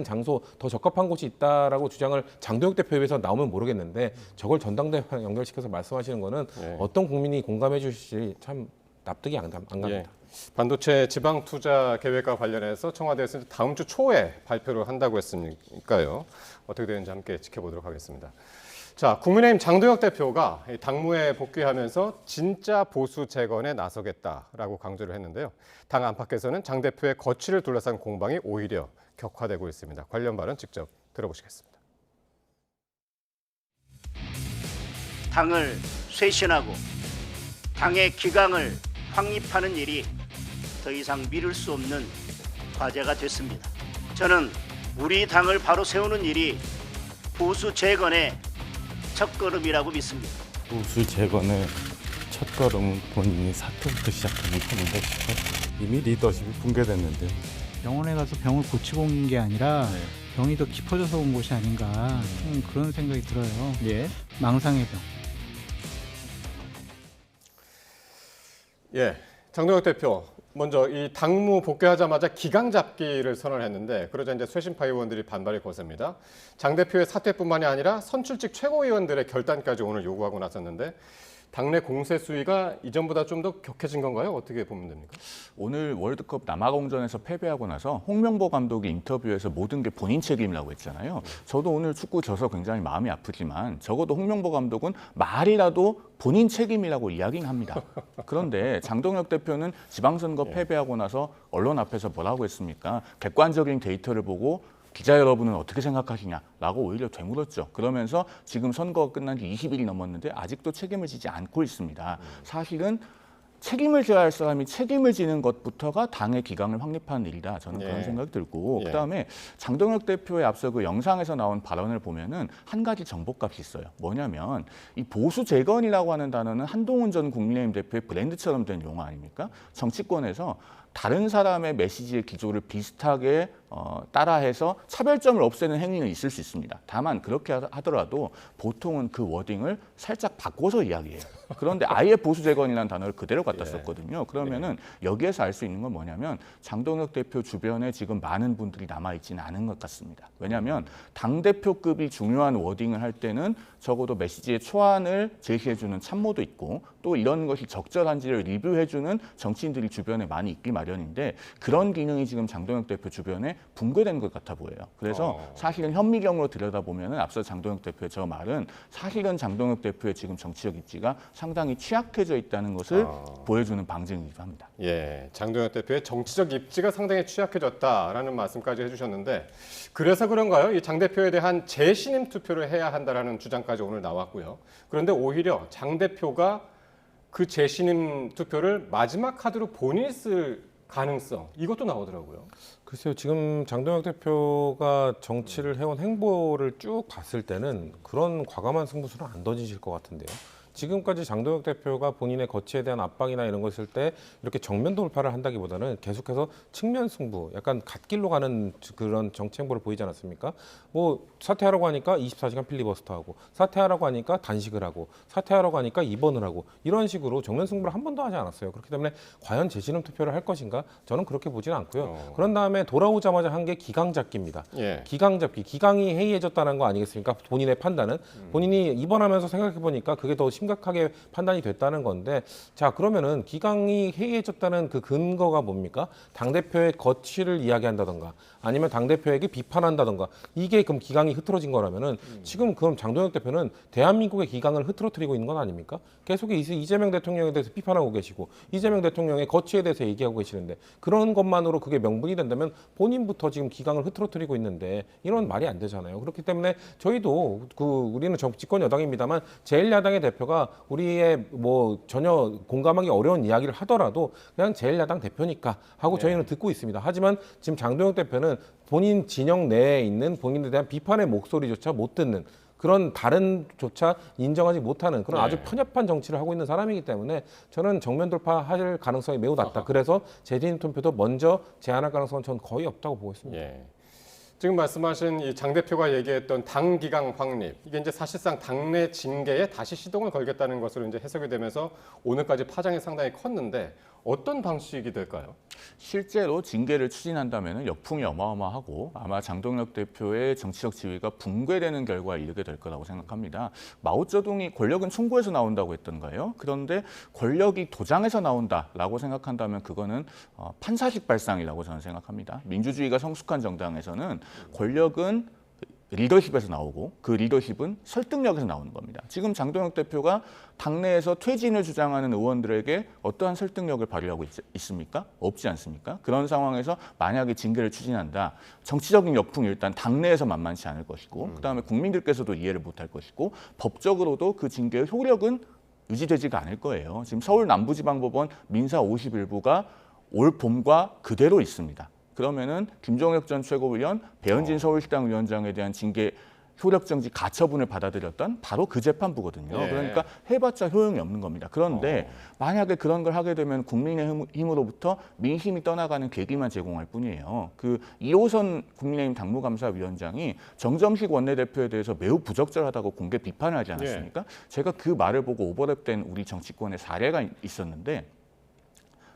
장소 더 적합한 곳이 있다라고 주장을 장동혁 대표에서 나오면 모르겠는데 저걸 전당대회랑 연결시켜서 말씀하시는 거는 어떤 국민이 공감해 주실지 참 납득이 안 갑니다. 반도체 지방 투자 계획과 관련해서 청와대에서 다음 주 초에 발표를 한다고 했으니까요. 어떻게 되는지 함께 지켜보도록 하겠습니다. 자, 국민의힘 장동혁 대표가 당무에 복귀하면서 진짜 보수 재건에 나서겠다라고 강조를 했는데요. 당 안팎에서는 장 대표의 거취를 둘러싼 공방이 오히려 격화되고 있습니다. 관련 발언 직접 들어보시겠습니다. 당을 쇄신하고 당의 기강을 확립하는 일이 더 이상 미룰 수 없는 과제가 됐습니다. 저는 우리 당을 바로 세우는 일이 보수 재건의 첫걸음이라고 믿습니다. 보수 재건의 첫걸음은 본인이 사퇴부터 시작하는 건데 이미 리더십이 붕괴됐는데 병원에 가서 병을 고치고 온 게 아니라 병이 더 깊어져서 온 것이 아닌가 그런 생각이 들어요. 망상의 병. 장동혁 대표 먼저 이 당무 복귀하자마자 기강 잡기를 선언했는데 그러자 이제 쇄신파 의원들이 반발이 거셉니다. 장 대표의 사퇴뿐만이 아니라 선출직 최고위원들의 결단까지 오늘 요구하고 나섰는데 당내 공세 수위가 이전보다 좀 더 격해진 건가요? 어떻게 보면 됩니까? 오늘 월드컵 남아공전에서 패배하고 나서 홍명보 감독이 인터뷰에서 모든 게 본인 책임이라고 했잖아요. 저도 오늘 축구 져서 굉장히 마음이 아프지만 적어도 홍명보 감독은 말이라도 본인 책임이라고 이야기는 합니다. 그런데 장동혁 대표는 지방선거 패배하고 나서 언론 앞에서 뭐라고 했습니까? 객관적인 데이터를 보고 기자 여러분은 어떻게 생각하시냐라고 오히려 되물었죠. 그러면서 지금 선거가 끝난 지 20일이 넘었는데 아직도 책임을 지지 않고 있습니다. 사실은 책임을 져야 할 사람이 책임을 지는 것부터가 당의 기강을 확립하는 일이다. 저는 그런 생각이 들고 그다음에 장동혁 대표의 앞서 그 영상에서 나온 발언을 보면은 한 가지 정보값이 있어요. 뭐냐면 이 보수 재건이라고 하는 단어는 한동훈 전 국민의힘 대표의 브랜드처럼 된 용어 아닙니까? 정치권에서 다른 사람의 메시지의 기조를 비슷하게 따라해서 차별점을 없애는 행위는 있을 수 있습니다. 다만 그렇게 하더라도 보통은 그 워딩을 살짝 바꿔서 이야기해요. 그런데 아예 보수 재건이라는 단어를 그대로 갖다 썼거든요. 그러면은 여기에서 알 수 있는 건 뭐냐면 장동혁 대표 주변에 지금 많은 분들이 남아있지는 않은 것 같습니다. 왜냐하면 당대표급이 중요한 워딩을 할 때는 적어도 메시지의 초안을 제시해주는 참모도 있고 또 이런 것이 적절한지를 리뷰해주는 정치인들이 주변에 많이 있기 마련인데 그런 기능이 지금 장동혁 대표 주변에 붕괴된 것 같아 보여요. 그래서 사실은 현미경으로 들여다보면 앞서 장동혁 대표의 저 말은 사실은 장동혁 대표의 지금 정치적 입지가 상당히 취약해져 있다는 것을 보여주는 방증이기도 합니다. 예, 장동혁 대표의 정치적 입지가 상당히 취약해졌다라는 말씀까지 해주셨는데 그래서 그런가요? 이 장 대표에 대한 재신임 투표를 해야 한다라는 주장까지 오늘 나왔고요. 그런데 오히려 장 대표가 그 재신임 투표를 마지막 카드로 본인이 쓸 가능성 이것도 나오더라고요. 글쎄요, 지금 장동혁 대표가 정치를 해온 행보를 쭉 봤을 때는 그런 과감한 승부수는 안 던지실 것 같은데요. 지금까지 장동혁 대표가 본인의 거취에 대한 압박이나 이런 거 있을 때 이렇게 정면 돌파를 한다기보다는 계속해서 측면 승부, 약간 갓길로 가는 그런 정치 행보를 보이지 않았습니까? 뭐 사퇴하라고 하니까 24시간 필리버스터하고 사퇴하라고 하니까 단식을 하고 사퇴하라고 하니까 입원을 하고 이런 식으로 정면 승부를 한 번도 하지 않았어요. 그렇기 때문에 과연 재신임 투표를 할 것인가? 저는 그렇게 보지는 않고요. 그런 다음에 돌아오자마자 한 게 기강 잡기입니다. 예. 기강 잡기, 기강이 해이해졌다는 거 아니겠습니까? 본인의 판단은. 본인이 입원하면서 생각해 보니까 그게 더 심각하게 판단이 됐다는 건데 자 그러면은 기강이 해이해졌다는 그 근거가 뭡니까? 당대표의 거취를 이야기한다던가 아니면 당대표에게 비판한다던가 이게 그럼 기강이 흐트러진 거라면은 지금 그럼 장동혁 대표는 대한민국의 기강을 흐트러뜨리고 있는 건 아닙니까? 계속 이재명 대통령에 대해서 비판하고 계시고 이재명 대통령의 거취에 대해서 얘기하고 계시는데 그런 것만으로 그게 명분이 된다면 본인부터 지금 기강을 흐트러뜨리고 있는데 이런 말이 안 되잖아요. 그렇기 때문에 저희도 우리는 집권 여당입니다만 제1야당의 대표가 우리의 뭐 전혀 공감하기 어려운 이야기를 하더라도 그냥 제1야당 대표니까 하고 저희는 듣고 있습니다. 하지만 지금 장동혁 대표는 본인 진영 내에 있는 본인에 대한 비판의 목소리조차 못 듣는 그런 발언조차 인정하지 못하는 그런 아주 편협한 정치를 하고 있는 사람이기 때문에 저는 정면 돌파할 가능성이 매우 낮다. 그래서 재진입 투표도 먼저 제안할 가능성은 저는 거의 없다고 보고 있습니다. 예. 지금 말씀하신 이 장 대표가 얘기했던 당 기강 확립 이게 이제 사실상 당내 징계에 다시 시동을 걸겠다는 것으로 이제 해석이 되면서 오늘까지 파장이 상당히 컸는데 어떤 방식이 될까요? 실제로 징계를 추진한다면 역풍이 어마어마하고 아마 장동혁 대표의 정치적 지위가 붕괴되는 결과에 이르게 될 거라고 생각합니다. 마오쩌둥이 권력은 총구에서 나온다고 했던가요? 그런데 권력이 도장에서 나온다라고 생각한다면 그거는 판사식 발상이라고 저는 생각합니다. 민주주의가 성숙한 정당에서는 권력은 리더십에서 나오고 그 리더십은 설득력에서 나오는 겁니다. 지금 장동혁 대표가 당내에서 퇴진을 주장하는 의원들에게 어떠한 설득력을 발휘하고 있습니까? 없지 않습니까? 그런 상황에서 만약에 징계를 추진한다. 정치적인 역풍이 일단 당내에서 만만치 않을 것이고 그다음에 국민들께서도 이해를 못할 것이고 법적으로도 그 징계의 효력은 유지되지가 않을 거예요. 지금 서울 남부지방법원 민사 51부가 올 봄과 그대로 있습니다. 그러면은 김종혁 전 최고위원, 배현진 서울시당 위원장에 대한 징계 효력정지 가처분을 받아들였던 바로 그 재판부거든요. 그러니까 해봤자 효용이 없는 겁니다. 그런데 만약에 그런 걸 하게 되면 국민의힘으로부터 민심이 떠나가는 계기만 제공할 뿐이에요. 그 2호선 국민의힘 당무감사위원장이 정점식 원내대표에 대해서 매우 부적절하다고 공개 비판을 하지 않았습니까? 제가 그 말을 보고 오버랩된 우리 정치권의 사례가 있었는데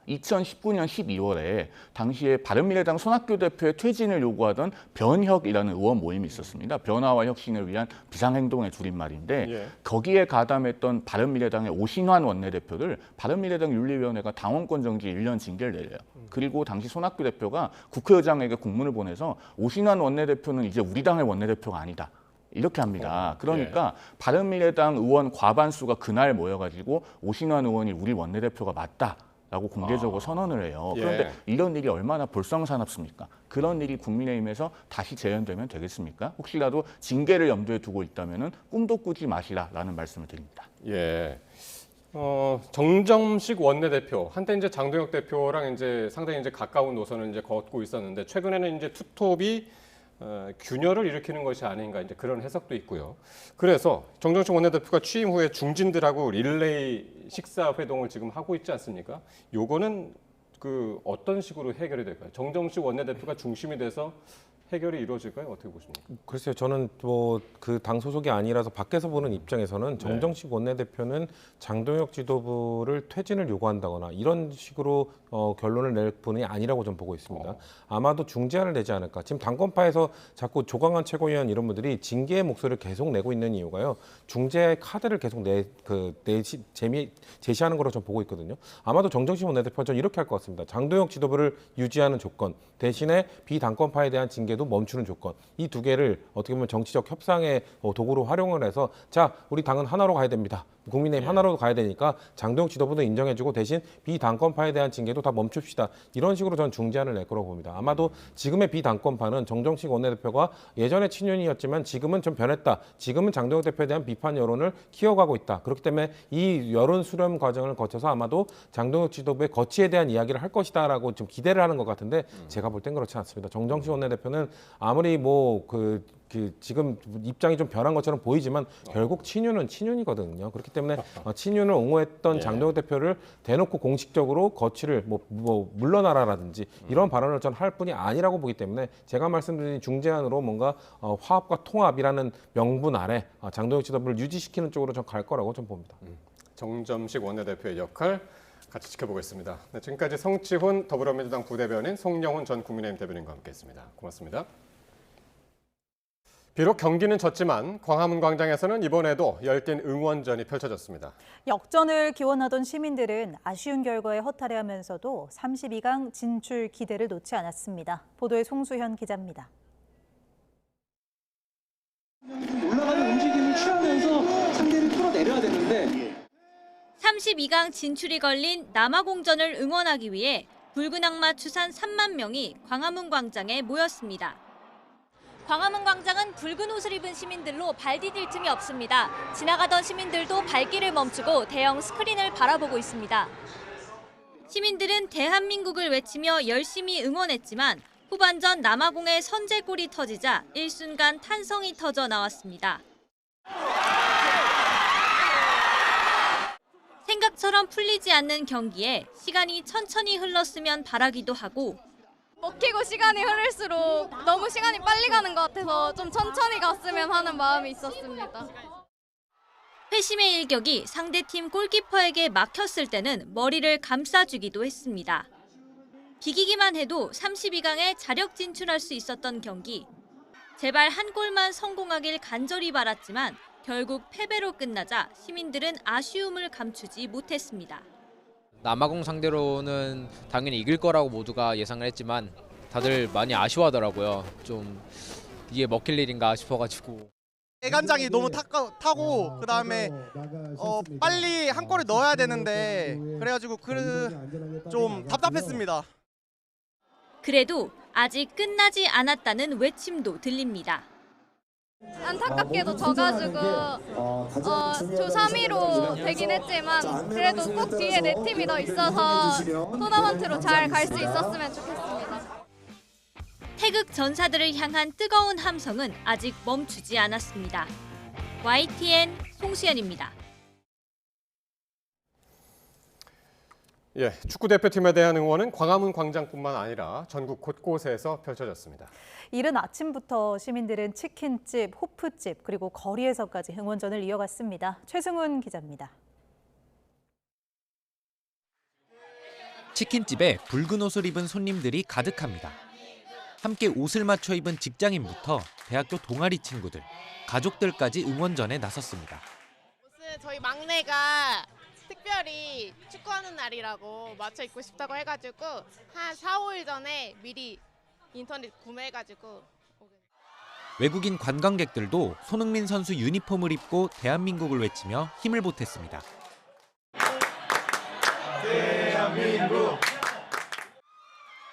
2019년 12월에 당시에 바른미래당 손학규 대표의 퇴진을 요구하던 변혁이라는 의원 모임이 있었습니다. 변화와 혁신을 위한 비상행동의 줄임말인데 거기에 가담했던 바른미래당의 오신환 원내대표를 바른미래당 윤리위원회가 당원권 정지 1년 징계를 내려요. 그리고 당시 손학규 대표가 국회의장에게 공문을 보내서 오신환 원내대표는 이제 우리 당의 원내대표가 아니다. 이렇게 합니다. 그러니까 바른미래당 의원 과반수가 그날 모여가지고 오신환 의원이 우리 원내대표가 맞다. 라고 공개적으로 선언을 해요. 그런데 이런 일이 얼마나 볼썽사납습니까? 그런 일이 국민의힘에서 다시 재현되면 되겠습니까? 혹시라도 징계를 염두에 두고 있다면 꿈도 꾸지 마시라라는 말씀을 드립니다. 예. 정점식 원내대표 한때 이제 장동혁 대표랑 이제 상당히 이제 가까운 노선을 이제 걷고 있었는데 최근에는 이제 투톱이 균열을 일으키는 것이 아닌가 이제 그런 해석도 있고요. 그래서 정점식 원내대표가 취임 후에 중진들하고 릴레이 식사 회동을 지금 하고 있지 않습니까? 요거는 어떤 식으로 해결이 될까요? 정정식 원내대표가 중심이 돼서 해결이 이루어질까요? 어떻게 보십니까? 글쎄요, 저는 그 당 소속이 아니라서 밖에서 보는 입장에서는 정정식 원내대표는 장동혁 지도부를 퇴진을 요구한다거나 이런 식으로 결론을 낼 분이 아니라고 좀 보고 있습니다. 아마도 중재안을 내지 않을까. 지금 당권파에서 자꾸 조광한 최고위원 이런 분들이 징계의 목소리를 계속 내고 있는 이유가요. 중재 카드를 계속 제시하는 거로 좀 보고 있거든요. 아마도 정정식 원내대표는 전 이렇게 할 것 같습니다. 장동혁 지도부를 유지하는 조건 대신에 비당권파에 대한 징계도 멈추는 조건, 이 두 개를 어떻게 보면 정치적 협상의 도구로 활용을 해서 자, 우리 당은 하나로 가야 됩니다. 국민의힘 하나로 가야 되니까 장동혁 지도부도 인정해주고 대신 비당권파에 대한 징계도 다 멈춥시다. 이런 식으로 전 중재안을 낼 거라고 봅니다. 아마도 지금의 비당권파는 정정식 원내대표가 예전에 친윤이었지만 지금은 좀 변했다. 지금은 장동혁 대표에 대한 비판 여론을 키워가고 있다. 그렇기 때문에 이 여론 수렴 과정을 거쳐서 아마도 장동혁 지도부의 거취에 대한 이야기를 할 것이다라고 좀 기대를 하는 것 같은데 제가 볼 땐 그렇지 않습니다. 정정식 원내대표는 아무리 지금 입장이 좀 변한 것처럼 보이지만 결국 친윤은 친윤이거든요. 그렇기 때문에 친윤을 옹호했던 장동혁 대표를 대놓고 공식적으로 거취를 물러나라라든지 이런 발언을 전 할 뿐이 아니라고 보기 때문에 제가 말씀드린 중재안으로 뭔가 화합과 통합이라는 명분 아래 장동혁 지도부를 유지시키는 쪽으로 전 갈 거라고 좀 봅니다. 정점식 원내대표의 역할 같이 지켜보겠습니다. 네, 지금까지 성치훈 더불어민주당 부대변인, 송영훈 전 국민의힘 대변인과 함께했습니다. 고맙습니다. 비록 경기는 졌지만 광화문 광장에서는 이번에도 열띤 응원전이 펼쳐졌습니다. 역전을 기원하던 시민들은 아쉬운 결과에 허탈해하면서도 32강 진출 기대를 놓지 않았습니다. 보도에 송수현 기자입니다. 올라가는 움직임을 취하면서 상대를 끌어내려야 되는데 32강 진출이 걸린 남아공전을 응원하기 위해 붉은 악마 추산 3만 명이 광화문 광장에 모였습니다. 광화문 광장은 붉은 옷을 입은 시민들로 발 디딜 틈이 없습니다. 지나가던 시민들도 발길을 멈추고 대형 스크린을 바라보고 있습니다. 시민들은 대한민국을 외치며 열심히 응원했지만 후반전 남아공의 선제골이 터지자 일순간 탄성이 터져 나왔습니다. 생각처럼 풀리지 않는 경기에 시간이 천천히 흘렀으면 바라기도 하고 먹히고 시간이 흐를수록 너무 시간이 빨리 가는 것 같아서 좀 천천히 갔으면 하는 마음이 있었습니다. 회심의 일격이 상대팀 골키퍼에게 막혔을 때는 머리를 감싸주기도 했습니다. 비기기만 해도 32강에 자력 진출할 수 있었던 경기. 제발 한 골만 성공하길 간절히 바랐지만 결국 패배로 끝나자 시민들은 아쉬움을 감추지 못했습니다. 남아공 상대로는 당연히 이길 거라고 모두가 예상을 했지만 다들 많이 아쉬워하더라고요. 좀 이게 먹힐 일인가 싶어가지고. 애간장이 너무 타고 그다음에 빨리 한 골을 넣어야 되는데 그래가지고 좀 답답했습니다. 그래도 아직 끝나지 않았다는 외침도 들립니다. 안타깝게도 져가지고 조 3위로 되긴 했지만 그래도 꼭 뒤에 내 팀이 더 있어서 토너먼트로 잘 갈 수 있었으면 좋겠습니다. 태극 전사들을 향한 뜨거운 함성은 아직 멈추지 않았습니다. YTN 송수연입니다. 예, 축구 대표팀에 대한 응원은 광화문 광장뿐만 아니라 전국 곳곳에서 펼쳐졌습니다. 이른 아침부터 시민들은 치킨집, 호프집 그리고 거리에서까지 응원전을 이어갔습니다. 최승훈 기자입니다. 치킨집에 붉은 옷을 입은 손님들이 가득합니다. 함께 옷을 맞춰 입은 직장인부터 대학교 동아리 친구들, 가족들까지 응원전에 나섰습니다. 저희 막내가 특별히 축구하는 날이라고 맞춰 입고 싶다고 해가지고 한 4, 5일 전에 미리 인터넷 구매해가지고. 외국인 관광객들도 손흥민 선수 유니폼을 입고 대한민국을 외치며 힘을 보탰습니다. 대한민국.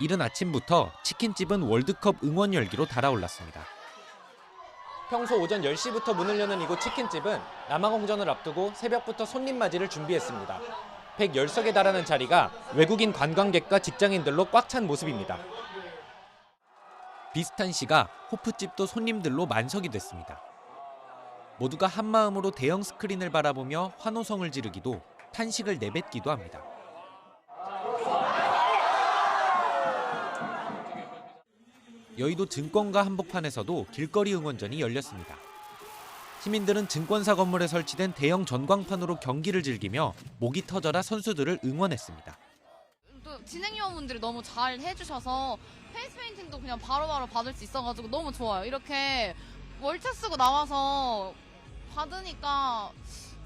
이른 아침부터 치킨집은 월드컵 응원 열기로 달아올랐습니다. 평소 오전 10시부터 문을 여는 이곳 치킨집은 남아공전을 앞두고 새벽부터 손님 맞이를 준비했습니다. 110석에 달하는 자리가 외국인 관광객과 직장인들로 꽉 찬 모습입니다. 비슷한 시각 호프집도 손님들로 만석이 됐습니다. 모두가 한마음으로 대형 스크린을 바라보며 환호성을 지르기도 탄식을 내뱉기도 합니다. 여의도 증권가 한복판에서도 길거리 응원전이 열렸습니다. 시민들은 증권사 건물에 설치된 대형 전광판으로 경기를 즐기며 목이 터져라 선수들을 응원했습니다. 또 진행위원분들이 너무 잘 해주셔서 페이스 페인팅도 그냥 바로바로 받을 수 있어가지고 너무 좋아요. 이렇게 월차 쓰고 나와서 받으니까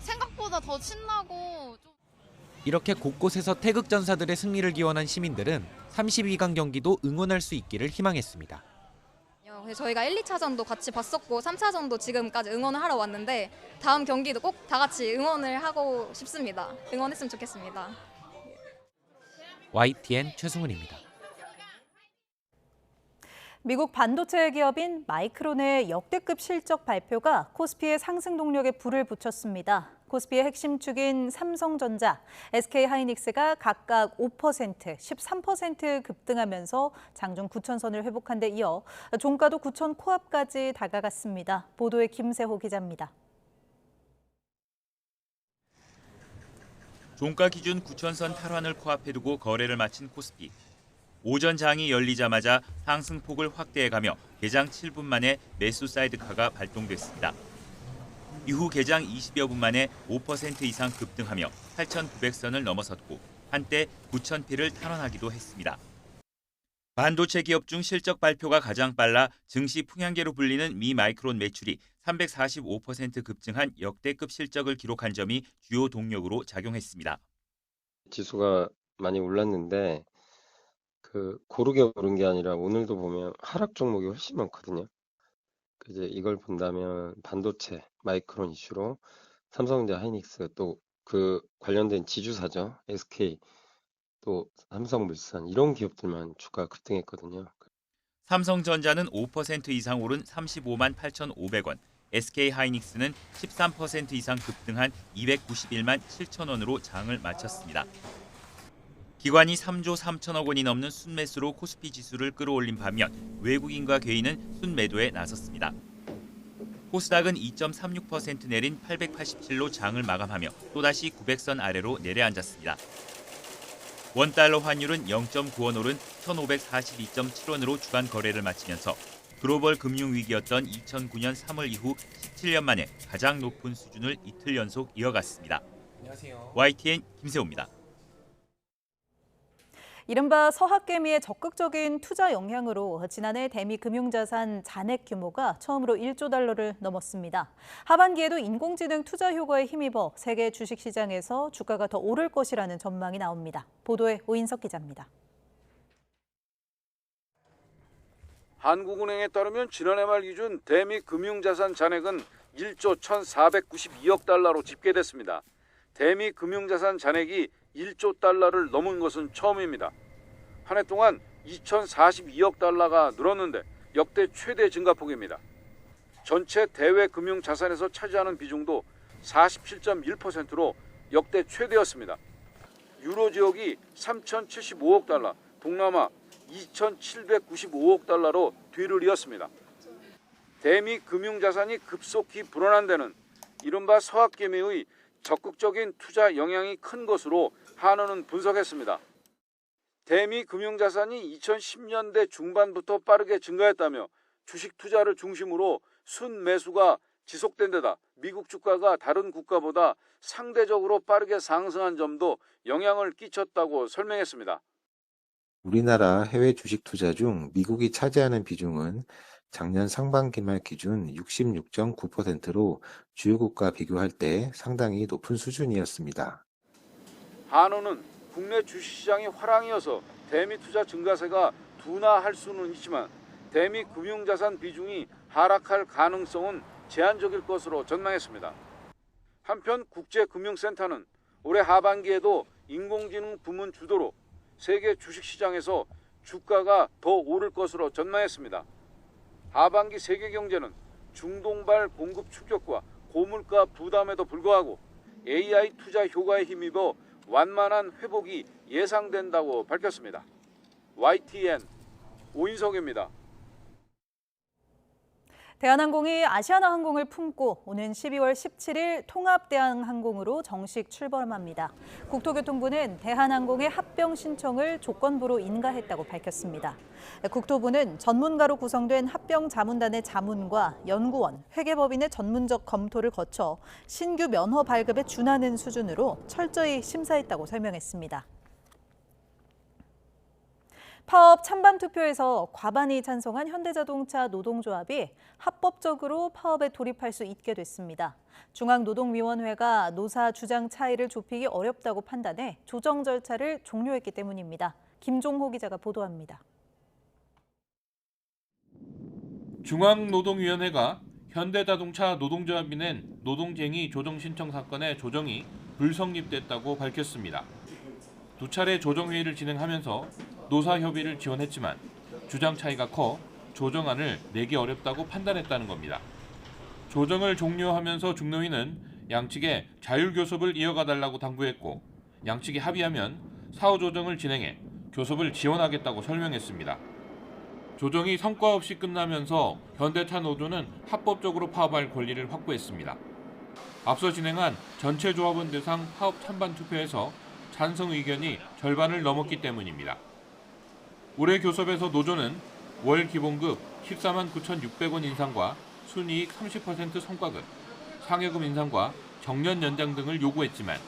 생각보다 더 신나고. 이렇게 곳곳에서 태극 전사들의 승리를 기원한 시민들은 32강 경기도 응원할 수 있기를 희망했습니다. 저희가 1, 2차전도 같이 봤었고 3차전도 지금까지 응원을 하러 왔는데 다음 경기도 꼭 다 같이 응원을 하고 싶습니다. 응원했으면 좋겠습니다. YTN 최승훈입니다. 미국 반도체 기업인 마이크론의 역대급 실적 발표가 코스피의 상승 동력에 불을 붙였습니다. 코스피의 핵심 축인 삼성전자, SK하이닉스가 각각 5%, 13% 급등하면서 장중 9,000선을 회복한 데 이어 종가도 9,000 코앞까지 다가갔습니다. 보도에 김세호 기자입니다. 종가 기준 9,000선 탈환을 코앞에 두고 거래를 마친 코스피. 오전 장이 열리자마자 상승폭을 확대해가며 개장 7분 만에 매수 사이드카가 발동됐습니다. 이후 개장 20여 분 만에 5% 이상 급등하며 8,900선을 넘어섰고 한때 9,000피를 탈환하기도 했습니다. 반도체 기업 중 실적 발표가 가장 빨라 증시 풍향계로 불리는 미 마이크론 매출이 345% 급증한 역대급 실적을 기록한 점이 주요 동력으로 작용했습니다. 지수가 많이 올랐는데 고르게 오른 게 아니라 오늘도 보면 하락 종목이 훨씬 많거든요. 이제 이걸 본다면 반도체, 마이크론 이슈로 삼성전자, 하이닉스 또 그 관련된 지주사죠. SK 또 삼성물산 이런 기업들만 주가 급등했거든요. 삼성전자는 5% 이상 오른 35만 8,500원, SK하이닉스는 13% 이상 급등한 291만 7천 원으로 장을 마쳤습니다. 기관이 3조 3천억 원이 넘는 순매수로 코스피 지수를 끌어올린 반면 외국인과 개인은 순매도에 나섰습니다. 코스닥은 2.36% 내린 887로 장을 마감하며 또다시 900선 아래로 내려앉았습니다. 원달러 환율은 0.9원 오른 1,542.7원으로 주간 거래를 마치면서 글로벌 금융위기였던 2009년 3월 이후 17년 만에 가장 높은 수준을 이틀 연속 이어갔습니다. 안녕하세요. YTN 김세호입니다. 이른바 서학개미의 적극적인 투자 영향으로 지난해 대미 금융자산 잔액 규모가 처음으로 1조 달러를 넘었습니다. 하반기에도 인공지능 투자 효과에 힘입어 세계 주식시장에서 주가가 더 오를 것이라는 전망이 나옵니다. 보도에 오인석 기자입니다. 한국은행에 따르면 지난해 말 기준 대미 금융자산 잔액은 1조 1,492억 달러로 집계됐습니다. 대미 금융자산 잔액이 1조 달러를 넘은 것은 처음입니다. 한 해 동안 2,042억 달러가 늘었는데 역대 최대 증가폭입니다. 전체 대외 금융자산에서 차지하는 비중도 47.1%로 역대 최대였습니다. 유로 지역이 3,075억 달러, 동남아 2,795억 달러로 뒤를 이었습니다. 대미 금융자산이 급속히 불어난 데는 이른바 서학개미의 적극적인 투자 영향이 큰 것으로 한은은 분석했습니다. 대미 금융자산이 2010년대 중반부터 빠르게 증가했다며 주식 투자를 중심으로 순매수가 지속된 데다 미국 주가가 다른 국가보다 상대적으로 빠르게 상승한 점도 영향을 끼쳤다고 설명했습니다. 우리나라 해외 주식 투자 중 미국이 차지하는 비중은 작년 상반기 말 기준 66.9%로 주요국과 비교할 때 상당히 높은 수준이었습니다. 한은은 국내 주식시장이 화랑이어서 대미 투자 증가세가 둔화할 수는 있지만 대미 금융자산 비중이 하락할 가능성은 제한적일 것으로 전망했습니다. 한편 국제금융센터는 올해 하반기에도 인공지능 부문 주도로 세계 주식시장에서 주가가 더 오를 것으로 전망했습니다. 하반기 세계 경제는 중동발 공급 충격과 고물가 부담에도 불구하고 AI 투자 효과에 힘입어 완만한 회복이 예상된다고 밝혔습니다. YTN 오인석입니다. 대한항공이 아시아나항공을 품고 오는 12월 17일 통합대한항공으로 정식 출범합니다. 국토교통부는 대한항공의 합병 신청을 조건부로 인가했다고 밝혔습니다. 국토부는 전문가로 구성된 합병 자문단의 자문과 연구원, 회계법인의 전문적 검토를 거쳐 신규 면허 발급에 준하는 수준으로 철저히 심사했다고 설명했습니다. 파업 찬반 투표에서 과반이 찬성한 현대자동차 노동조합이 합법적으로 파업에 돌입할 수 있게 됐습니다. 중앙노동위원회가 노사 주장 차이를 좁히기 어렵다고 판단해 조정 절차를 종료했기 때문입니다. 김종호 기자가 보도합니다. 중앙노동위원회가 현대자동차 노동조합이 낸 노동쟁의 조정 신청 사건의 조정이 불성립됐다고 밝혔습니다. 두 차례 조정회의를 진행하면서 노사협의를 지원했지만 주장 차이가 커 조정안을 내기 어렵다고 판단했다는 겁니다. 조정을 종료하면서 중노위는 양측에 자율교섭을 이어가달라고 당부했고 양측이 합의하면 사후 조정을 진행해 교섭을 지원하겠다고 설명했습니다. 조정이 성과 없이 끝나면서 현대차 노조는 합법적으로 파업할 권리를 확보했습니다. 앞서 진행한 전체 조합원 대상 파업 찬반 투표에서 찬성 의견이 절반을 넘었기 때문입니다. 올해 교섭에서 노조는 월 기본급 14만 9,600원 인상과 순이익 30% 성과급, 상여금 인상과 정년 연장 등을 요구했지만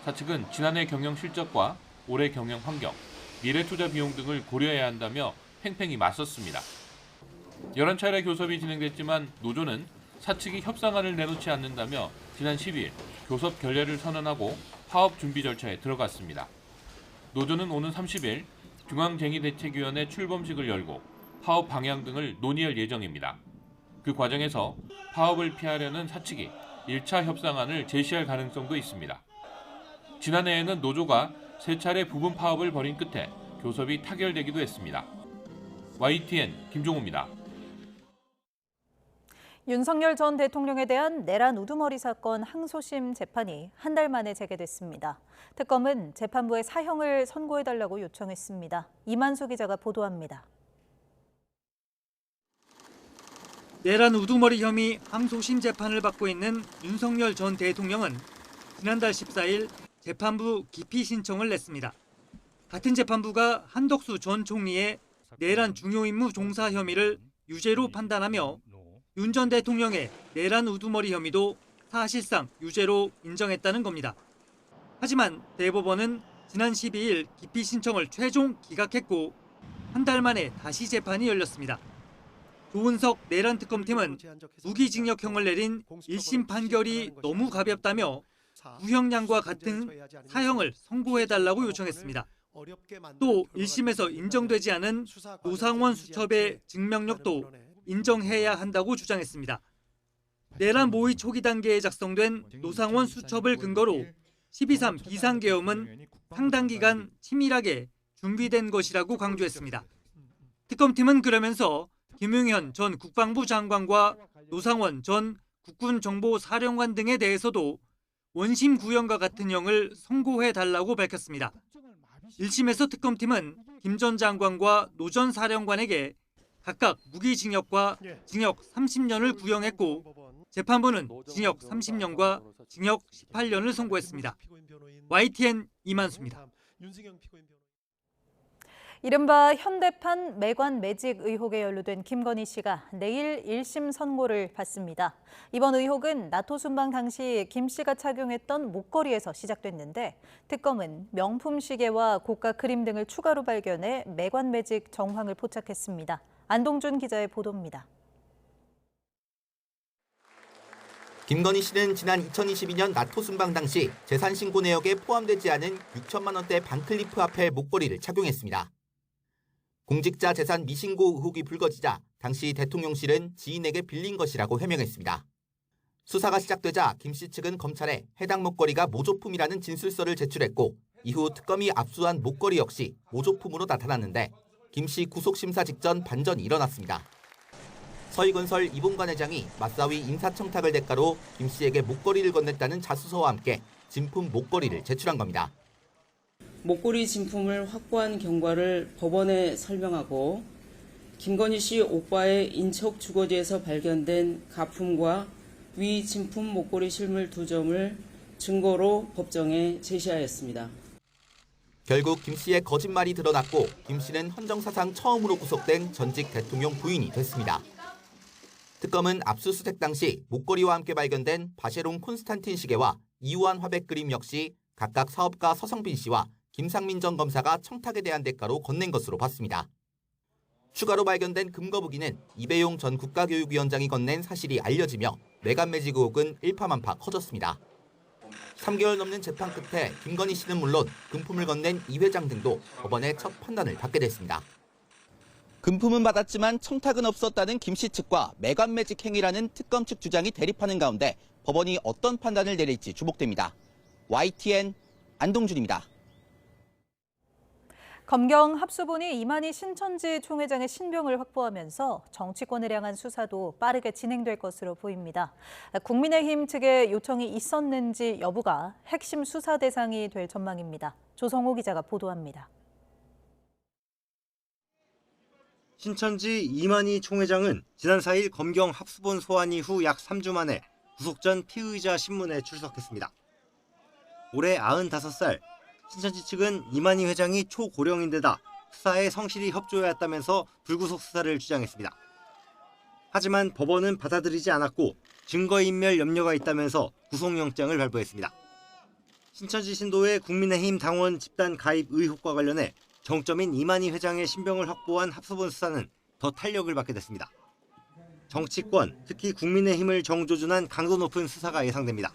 사측은 지난해 경영 실적과 올해 경영 환경, 미래 투자 비용 등을 고려해야 한다며 팽팽히 맞섰습니다. 11차례 교섭이 진행됐지만 노조는 사측이 협상안을 내놓지 않는다며 지난 10일 교섭 결례를 선언하고 파업 준비 절차에 들어갔습니다. 노조는 오는 30일 중앙쟁의대책위원회 출범식을 열고 파업 방향 등을 논의할 예정입니다. 그 과정에서 파업을 피하려는 사측이 1차 협상안을 제시할 가능성도 있습니다. 지난해에는 노조가 3차례 부분 파업을 벌인 끝에 교섭이 타결되기도 했습니다. YTN 김종호입니다. 윤석열 전 대통령에 대한 내란 우두머리 사건 항소심 재판이 한 달 만에 재개됐습니다. 특검은 재판부에 사형을 선고해달라고 요청했습니다. 이만수 기자가 보도합니다. 내란 우두머리 혐의 항소심 재판을 받고 있는 윤석열 전 대통령은 지난달 14일 재판부 기피 신청을 냈습니다. 같은 재판부가 한덕수 전 총리의 내란 중요임무 종사 혐의를 유죄로 판단하며 윤 전 대통령의 내란 우두머리 혐의도 사실상 유죄로 인정했다는 겁니다. 하지만 대법원은 지난 12일 기피 신청을 최종 기각했고 한 달 만에 다시 재판이 열렸습니다. 조은석 내란특검팀은 무기징역형을 내린 1심 판결이 너무 가볍다며 구형량과 같은 사형을 선고해달라고 요청했습니다. 또 1심에서 인정되지 않은 노상원 수첩의 증명력도 인정해야 한다고 주장했습니다. 내란 모의 초기 단계에 작성된 노상원 수첩을 근거로 12.3 비상계엄은 상당 기간 치밀하게 준비된 것이라고 강조했습니다. 특검팀은 그러면서 김용현 전 국방부 장관과 노상원 전 국군정보사령관 등에 대해서도 원심 구형과 같은 형을 선고해달라고 밝혔습니다. 1심에서 특검팀은 김 전 장관과 노 전 사령관에게 각각 무기징역과 징역 30년을 구형했고 재판부는 징역 30년과 징역 18년을 선고했습니다. YTN 이만수입니다. 이른바 현대판 매관 매직 의혹에 연루된 김건희 씨가 내일 1심 선고를 받습니다. 이번 의혹은 나토 순방 당시 김 씨가 착용했던 목걸이에서 시작됐는데 특검은 명품 시계와 고가 그림 등을 추가로 발견해 매관 매직 정황을 포착했습니다. 안동준 기자의 보도입니다. 김건희 씨는 지난 2022년 나토 순방 당시 재산 신고 내역에 포함되지 않은 6천만 원대 반클리프 앞에 목걸이를 착용했습니다. 공직자 재산 미신고 의혹이 불거지자 당시 대통령실은 지인에게 빌린 것이라고 해명했습니다. 수사가 시작되자 김 씨 측은 검찰에 해당 목걸이가 모조품이라는 진술서를 제출했고 이후 특검이 압수한 목걸이 역시 모조품으로 나타났는데 김 씨 구속심사 직전 반전이 일어났습니다. 서희건설 이봉관 회장이 맞사위 인사청탁을 대가로 김 씨에게 목걸이를 건넸다는 자수서와 함께 진품 목걸이를 제출한 겁니다. 목걸이 진품을 확보한 경과를 법원에 설명하고 김건희 씨 오빠의 인척 주거지에서 발견된 가품과 위 진품 목걸이 실물 2점을 증거로 법정에 제시하였습니다. 결국 김 씨의 거짓말이 드러났고 김 씨는 헌정사상 처음으로 구속된 전직 대통령 부인이 됐습니다. 특검은 압수수색 당시 목걸이와 함께 발견된 바쉐롱 콘스탄틴 시계와 이우한 화백 그림 역시 각각 사업가 서성빈 씨와 김상민 전 검사가 청탁에 대한 대가로 건넨 것으로 봤습니다. 추가로 발견된 금거북이는 이배용 전 국가교육위원장이 건넨 사실이 알려지며 매간 매직 의혹은 일파만파 커졌습니다. 3개월 넘는 재판 끝에 김건희 씨는 물론 금품을 건넨 이 회장 등도 법원의 첫 판단을 받게 됐습니다. 금품은 받았지만 청탁은 없었다는 김 씨 측과 매간 매직 행위라는 특검 측 주장이 대립하는 가운데 법원이 어떤 판단을 내릴지 주목됩니다. YTN 안동준입니다. 검경 합수본이 이만희 신천지 총회장의 신병을 확보하면서 정치권을 향한 수사도 빠르게 진행될 것으로 보입니다. 국민의힘 측의 요청이 있었는지 여부가 핵심 수사 대상이 될 전망입니다. 조성호 기자가 보도합니다. 신천지 이만희 총회장은 지난 4일 검경 합수본 소환 이후 약 3주 만에 구속 전 피의자 신문에 출석했습니다. 올해 95살, 신천지 측은 이만희 회장이 초고령인데다 수사에 성실히 협조해왔다면서 불구속 수사를 주장했습니다. 하지만 법원은 받아들이지 않았고 증거인멸 염려가 있다면서 구속영장을 발부했습니다. 신천지 신도의 국민의힘 당원 집단 가입 의혹과 관련해 정점인 이만희 회장의 신병을 확보한 합수본 수사는 더 탄력을 받게 됐습니다. 정치권, 특히 국민의힘을 정조준한 강도 높은 수사가 예상됩니다.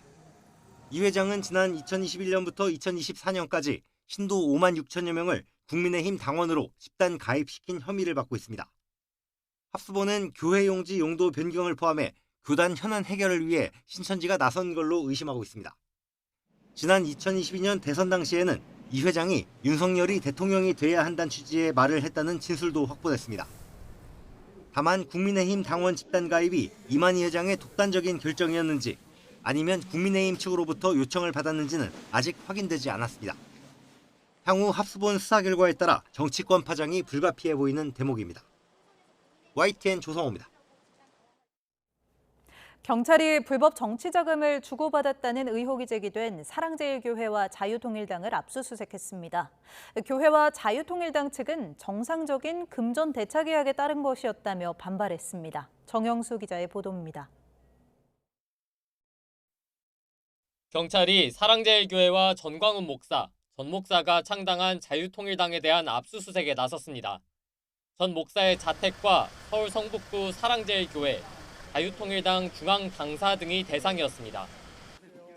이 회장은 지난 2021년부터 2024년까지 신도 5만 6천여 명을 국민의힘 당원으로 집단 가입시킨 혐의를 받고 있습니다. 합수본은 교회 용지 용도 변경을 포함해 교단 현안 해결을 위해 신천지가 나선 걸로 의심하고 있습니다. 지난 2022년 대선 당시에는 이 회장이 윤석열이 대통령이 돼야 한다는 취지의 말을 했다는 진술도 확보됐습니다. 다만 국민의힘 당원 집단 가입이 이만희 회장의 독단적인 결정이었는지 아니면 국민의힘 측으로부터 요청을 받았는지는 아직 확인되지 않았습니다. 향후 합수본 수사 결과에 따라 정치권 파장이 불가피해 보이는 대목입니다. YTN 조성호입니다. 경찰이 불법 정치 자금을 주고받았다는 의혹이 제기된 사랑제일교회와 자유통일당을 압수수색했습니다. 교회와 자유통일당 측은 정상적인 금전 대차 계약에 따른 것이었다며 반발했습니다. 정영수 기자의 보도입니다. 경찰이 사랑제일교회와 전광훈 목사, 전 목사가 창당한 자유통일당에 대한 압수수색에 나섰습니다. 전 목사의 자택과 서울 성북구 사랑제일교회, 자유통일당 중앙당사 등이 대상이었습니다.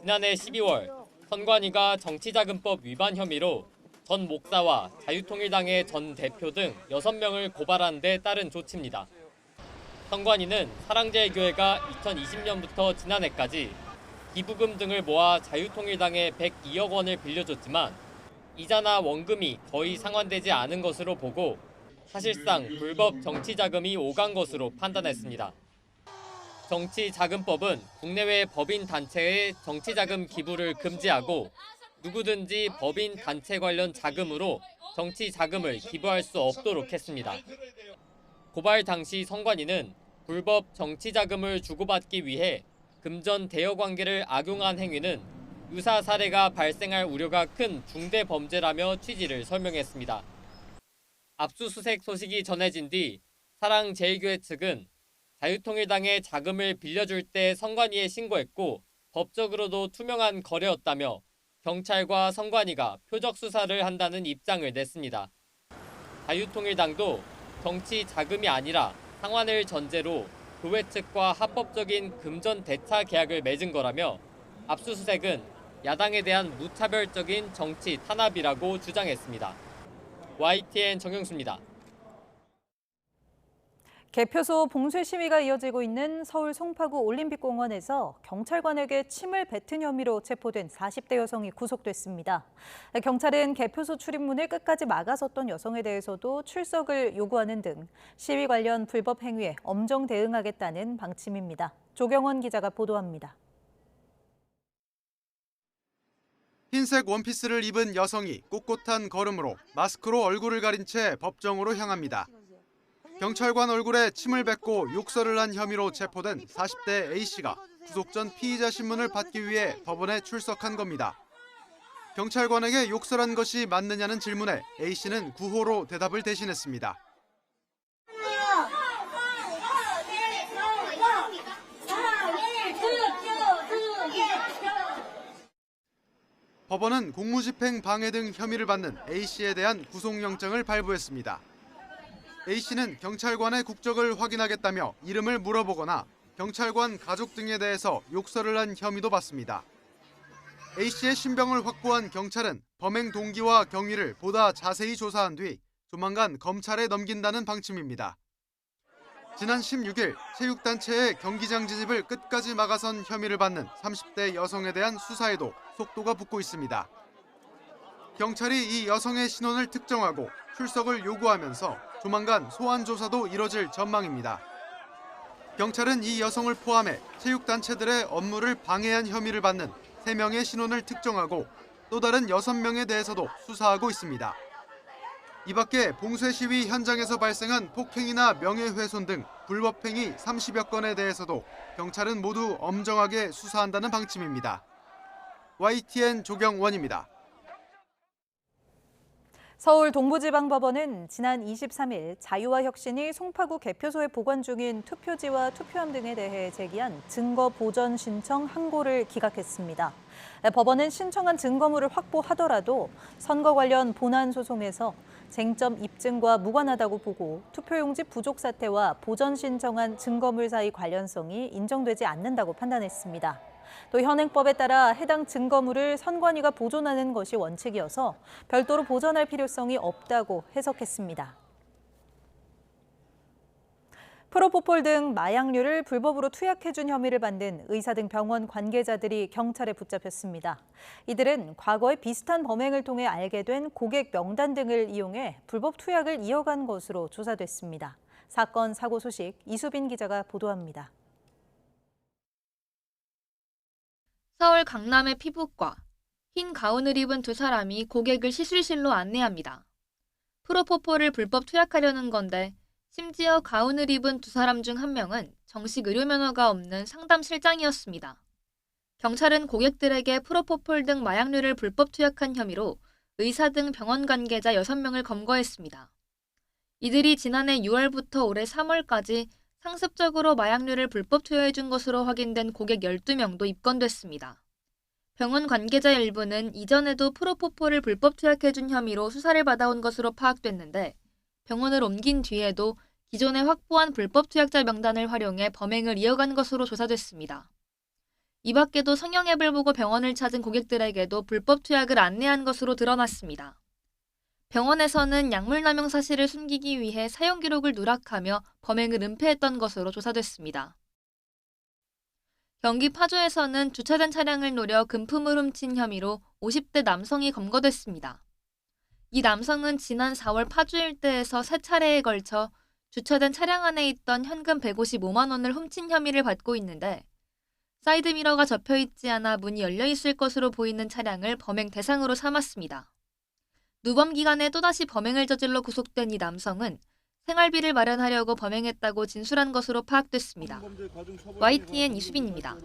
지난해 12월 선관위가 정치자금법 위반 혐의로 전 목사와 자유통일당의 전 대표 등 6명을 고발한 데 따른 조치입니다. 선관위는 사랑제일교회가 2020년부터 지난해까지 기부금 등을 모아 자유통일당에 102억 원을 빌려줬지만 이자나 원금이 거의 상환되지 않은 것으로 보고 사실상 불법 정치자금이 오간 것으로 판단했습니다. 정치자금법은 국내외 법인 단체의 정치자금 기부를 금지하고 누구든지 법인 단체 관련 자금으로 정치자금을 기부할 수 없도록 했습니다. 고발 당시 선관위는 불법 정치자금을 주고받기 위해 금전 대여 관계를 악용한 행위는 유사 사례가 발생할 우려가 큰 중대 범죄라며 취지를 설명했습니다. 압수수색 소식이 전해진 뒤 사랑제일교회 측은 자유통일당에 자금을 빌려줄 때 선관위에 신고했고 법적으로도 투명한 거래였다며 경찰과 선관위가 표적 수사를 한다는 입장을 냈습니다. 자유통일당도 정치 자금이 아니라 상환을 전제로 교회 측과 합법적인 금전 대차 계약을 맺은 거라며 압수수색은 야당에 대한 무차별적인 정치 탄압이라고 주장했습니다. YTN 정영수입니다. 개표소 봉쇄 시위가 이어지고 있는 서울 송파구 올림픽공원에서 경찰관에게 침을 뱉은 혐의로 체포된 40대 여성이 구속됐습니다. 경찰은 개표소 출입문을 끝까지 막아섰던 여성에 대해서도 출석을 요구하는 등 시위 관련 불법 행위에 엄정 대응하겠다는 방침입니다. 조경원 기자가 보도합니다. 흰색 원피스를 입은 여성이 꿋꿋한 걸음으로 마스크로 얼굴을 가린 채 법정으로 향합니다. 경찰관 얼굴에 침을 뱉고 욕설을 한 혐의로 체포된 40대 A씨가 구속 전 피의자 신문을 받기 위해 법원에 출석한 겁니다. 경찰관에게 욕설한 것이 맞느냐는 질문에 A씨는 구호로 대답을 대신했습니다. 법원은 공무집행 방해 등 혐의를 받는 A씨에 대한 구속영장을 발부했습니다. A씨는 경찰관의 국적을 확인하겠다며 이름을 물어보거나 경찰관 가족 등에 대해서 욕설을 한 혐의도 받습니다. A씨의 신병을 확보한 경찰은 범행 동기와 경위를 보다 자세히 조사한 뒤 조만간 검찰에 넘긴다는 방침입니다. 지난 16일 체육단체의 경기장 진입을 끝까지 막아선 혐의를 받는 30대 여성에 대한 수사에도 속도가 붙고 있습니다. 경찰이 이 여성의 신원을 특정하고 출석을 요구하면서 조만간 소환 조사도 이뤄질 전망입니다. 경찰은 이 여성을 포함해 체육단체들의 업무를 방해한 혐의를 받는 3명의 신원을 특정하고 또 다른 6명에 대해서도 수사하고 있습니다. 이 밖에 봉쇄 시위 현장에서 발생한 폭행이나 명예훼손 등 불법행위 30여 건에 대해서도 경찰은 모두 엄정하게 수사한다는 방침입니다. YTN 조경원입니다. 서울 동부지방법원은 지난 23일 자유와 혁신이 송파구 개표소에 보관 중인 투표지와 투표함 등에 대해 제기한 증거 보전 신청 항고를 기각했습니다. 법원은 신청한 증거물을 확보하더라도 선거 관련 본안 소송에서 쟁점 입증과 무관하다고 보고 투표용지 부족 사태와 보전 신청한 증거물 사이 관련성이 인정되지 않는다고 판단했습니다. 또 현행법에 따라 해당 증거물을 선관위가 보존하는 것이 원칙이어서 별도로 보존할 필요성이 없다고 해석했습니다. 프로포폴 등 마약류를 불법으로 투약해준 혐의를 받는 의사 등 병원 관계자들이 경찰에 붙잡혔습니다. 이들은 과거에 비슷한 범행을 통해 알게 된 고객 명단 등을 이용해 불법 투약을 이어간 것으로 조사됐습니다. 사건 사고 소식 이수빈 기자가 보도합니다. 서울 강남의 피부과. 흰 가운을 입은 두 사람이 고객을 시술실로 안내합니다. 프로포폴을 불법 투약하려는 건데 심지어 가운을 입은 두 사람 중 한 명은 정식 의료면허가 없는 상담실장이었습니다. 경찰은 고객들에게 프로포폴 등 마약류를 불법 투약한 혐의로 의사 등 병원 관계자 6명을 검거했습니다. 이들이 지난해 6월부터 올해 3월까지 상습적으로 마약류를 불법 투여해준 것으로 확인된 고객 12명도 입건됐습니다. 병원 관계자 일부는 이전에도 프로포폴을 불법 투약해준 혐의로 수사를 받아온 것으로 파악됐는데 병원을 옮긴 뒤에도 기존에 확보한 불법 투약자 명단을 활용해 범행을 이어간 것으로 조사됐습니다. 이 밖에도 성형앱을 보고 병원을 찾은 고객들에게도 불법 투약을 안내한 것으로 드러났습니다. 병원에서는 약물 남용 사실을 숨기기 위해 사용 기록을 누락하며 범행을 은폐했던 것으로 조사됐습니다. 경기 파주에서는 주차된 차량을 노려 금품을 훔친 혐의로 50대 남성이 검거됐습니다. 이 남성은 지난 4월 파주 일대에서 3차례에 걸쳐 주차된 차량 안에 있던 현금 155만 원을 훔친 혐의를 받고 있는데 사이드미러가 접혀 있지 않아 문이 열려 있을 것으로 보이는 차량을 범행 대상으로 삼았습니다. 누범 기간에 또다시 범행을 저질러 구속된 이 남성은 생활비를 마련하려고 범행했다고 진술한 것으로 파악됐습니다. YTN 이수빈입니다.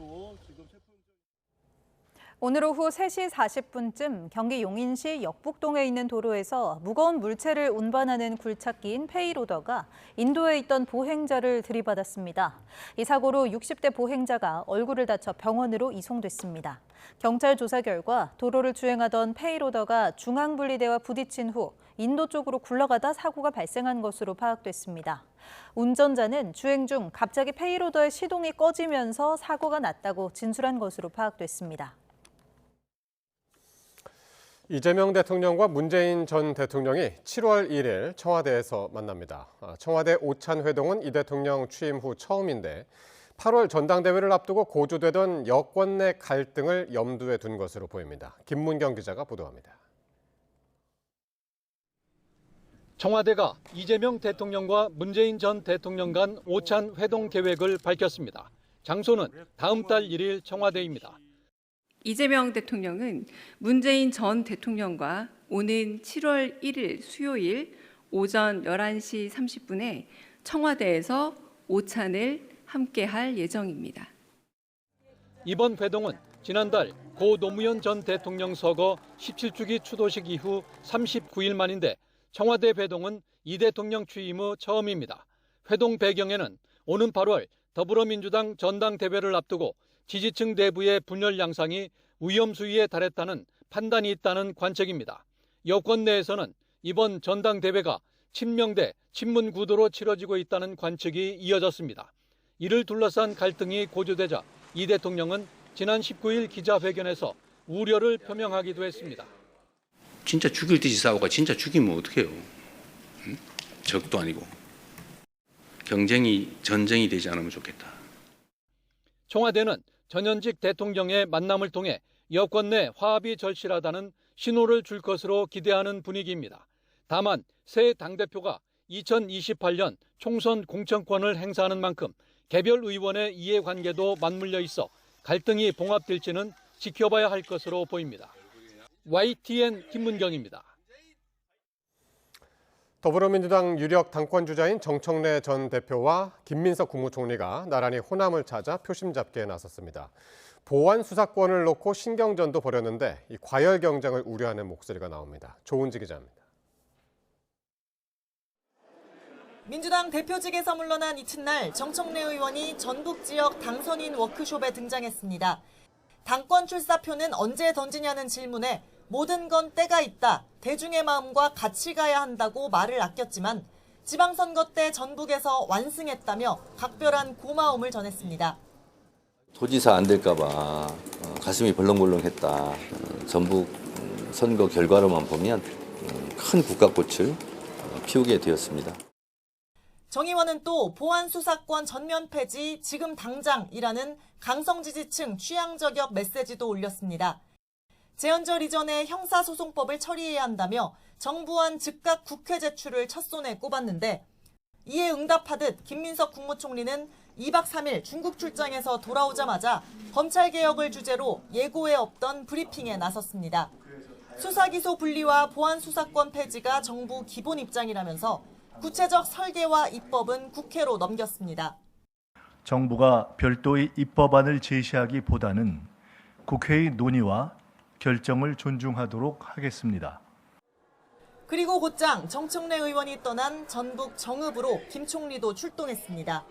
오늘 오후 3시 40분쯤 경기 용인시 역북동에 있는 도로에서 무거운 물체를 운반하는 굴착기인 페이로더가 인도에 있던 보행자를 들이받았습니다. 이 사고로 60대 보행자가 얼굴을 다쳐 병원으로 이송됐습니다. 경찰 조사 결과 도로를 주행하던 페이로더가 중앙분리대와 부딪힌 후 인도 쪽으로 굴러가다 사고가 발생한 것으로 파악됐습니다. 운전자는 주행 중 갑자기 페이로더의 시동이 꺼지면서 사고가 났다고 진술한 것으로 파악됐습니다. 이재명 대통령과 문재인 전 대통령이 7월 1일 청와대에서 만납니다. 청와대 오찬회동은 이 대통령 취임 후 처음인데 8월 전당대회를 앞두고 고조되던 여권 내 갈등을 염두에 둔 것으로 보입니다. 김문경 기자가 보도합니다. 청와대가 이재명 대통령과 문재인 전 대통령 간 오찬회동 계획을 밝혔습니다. 장소는 다음 달 1일 청와대입니다. 이재명 대통령은 문재인 전 대통령과 오는 7월 1일 수요일 오전 11시 30분에 청와대에서 오찬을 함께할 예정입니다. 이번 회동은 지난달 고 노무현 전 대통령 서거 17주기 추도식 이후 39일 만인데 청와대 회동은 이 대통령 취임 후 처음입니다. 회동 배경에는 오는 8월 더불어민주당 전당대회를 앞두고 지지층 내부의 분열 양상이 위험 수위에 달했다는 판단이 있다는 관측입니다. 여권 내에서는 이번 전당대회가 친명대 친문 구도로 치러지고 있다는 관측이 이어졌습니다. 이를 둘러싼 갈등이 고조되자 이 대통령은 지난 19일 기자회견에서 우려를 표명하기도 했습니다. 진짜 죽일 듯이 싸우고 진짜 죽이면 어떡해요? 응? 적도 아니고. 경쟁이 전쟁이 되지 않으면 좋겠다. 청와대는 전현직 대통령의 만남을 통해 여권 내 화합이 절실하다는 신호를 줄 것으로 기대하는 분위기입니다. 다만 새 당대표가 2028년 총선 공천권을 행사하는 만큼 개별 의원의 이해관계도 맞물려 있어 갈등이 봉합될지는 지켜봐야 할 것으로 보입니다. YTN 김문경입니다. 더불어민주당 유력 당권주자인 정청래 전 대표와 김민석 국무총리가 나란히 호남을 찾아 표심 잡기에 나섰습니다. 보안 수사권을 놓고 신경전도 벌였는데 이 과열 경쟁을 우려하는 목소리가 나옵니다. 조은지 기자입니다. 민주당 대표직에서 물러난 이튿날 정청래 의원이 전북 지역 당선인 워크숍에 등장했습니다. 당권 출사표는 언제 던지냐는 질문에 모든 건 때가 있다, 대중의 마음과 같이 가야 한다고 말을 아꼈지만 지방선거 때 전북에서 완승했다며 각별한 고마움을 전했습니다. 도지사 안 될까 봐 가슴이 벌렁벌렁했다. 전북 선거 결과로만 보면 큰 국가꽃을 피우게 되었습니다. 정 의원은 또 보안 수사권 전면 폐지 지금 당장이라는 강성 지지층 취향 저격 메시지도 올렸습니다. 재헌절 이전에 형사소송법을 처리해야 한다며 정부안 즉각 국회 제출을 첫 손에 꼽았는데 이에 응답하듯 김민석 국무총리는 2박 3일 중국 출장에서 돌아오자마자 검찰개혁을 주제로 예고에 없던 브리핑에 나섰습니다. 수사기소 분리와 보안 수사권 폐지가 정부 기본 입장이라면서 구체적 설계와 입법은 국회로 넘겼습니다. 정부가 별도의 입법안을 제시하기보다는 국회의 논의와 결정을 존중하도록 하겠습니다. 그리고 곧장 정청래 의원이 떠난 전북 정읍으로 김 총리도 출동했습니다.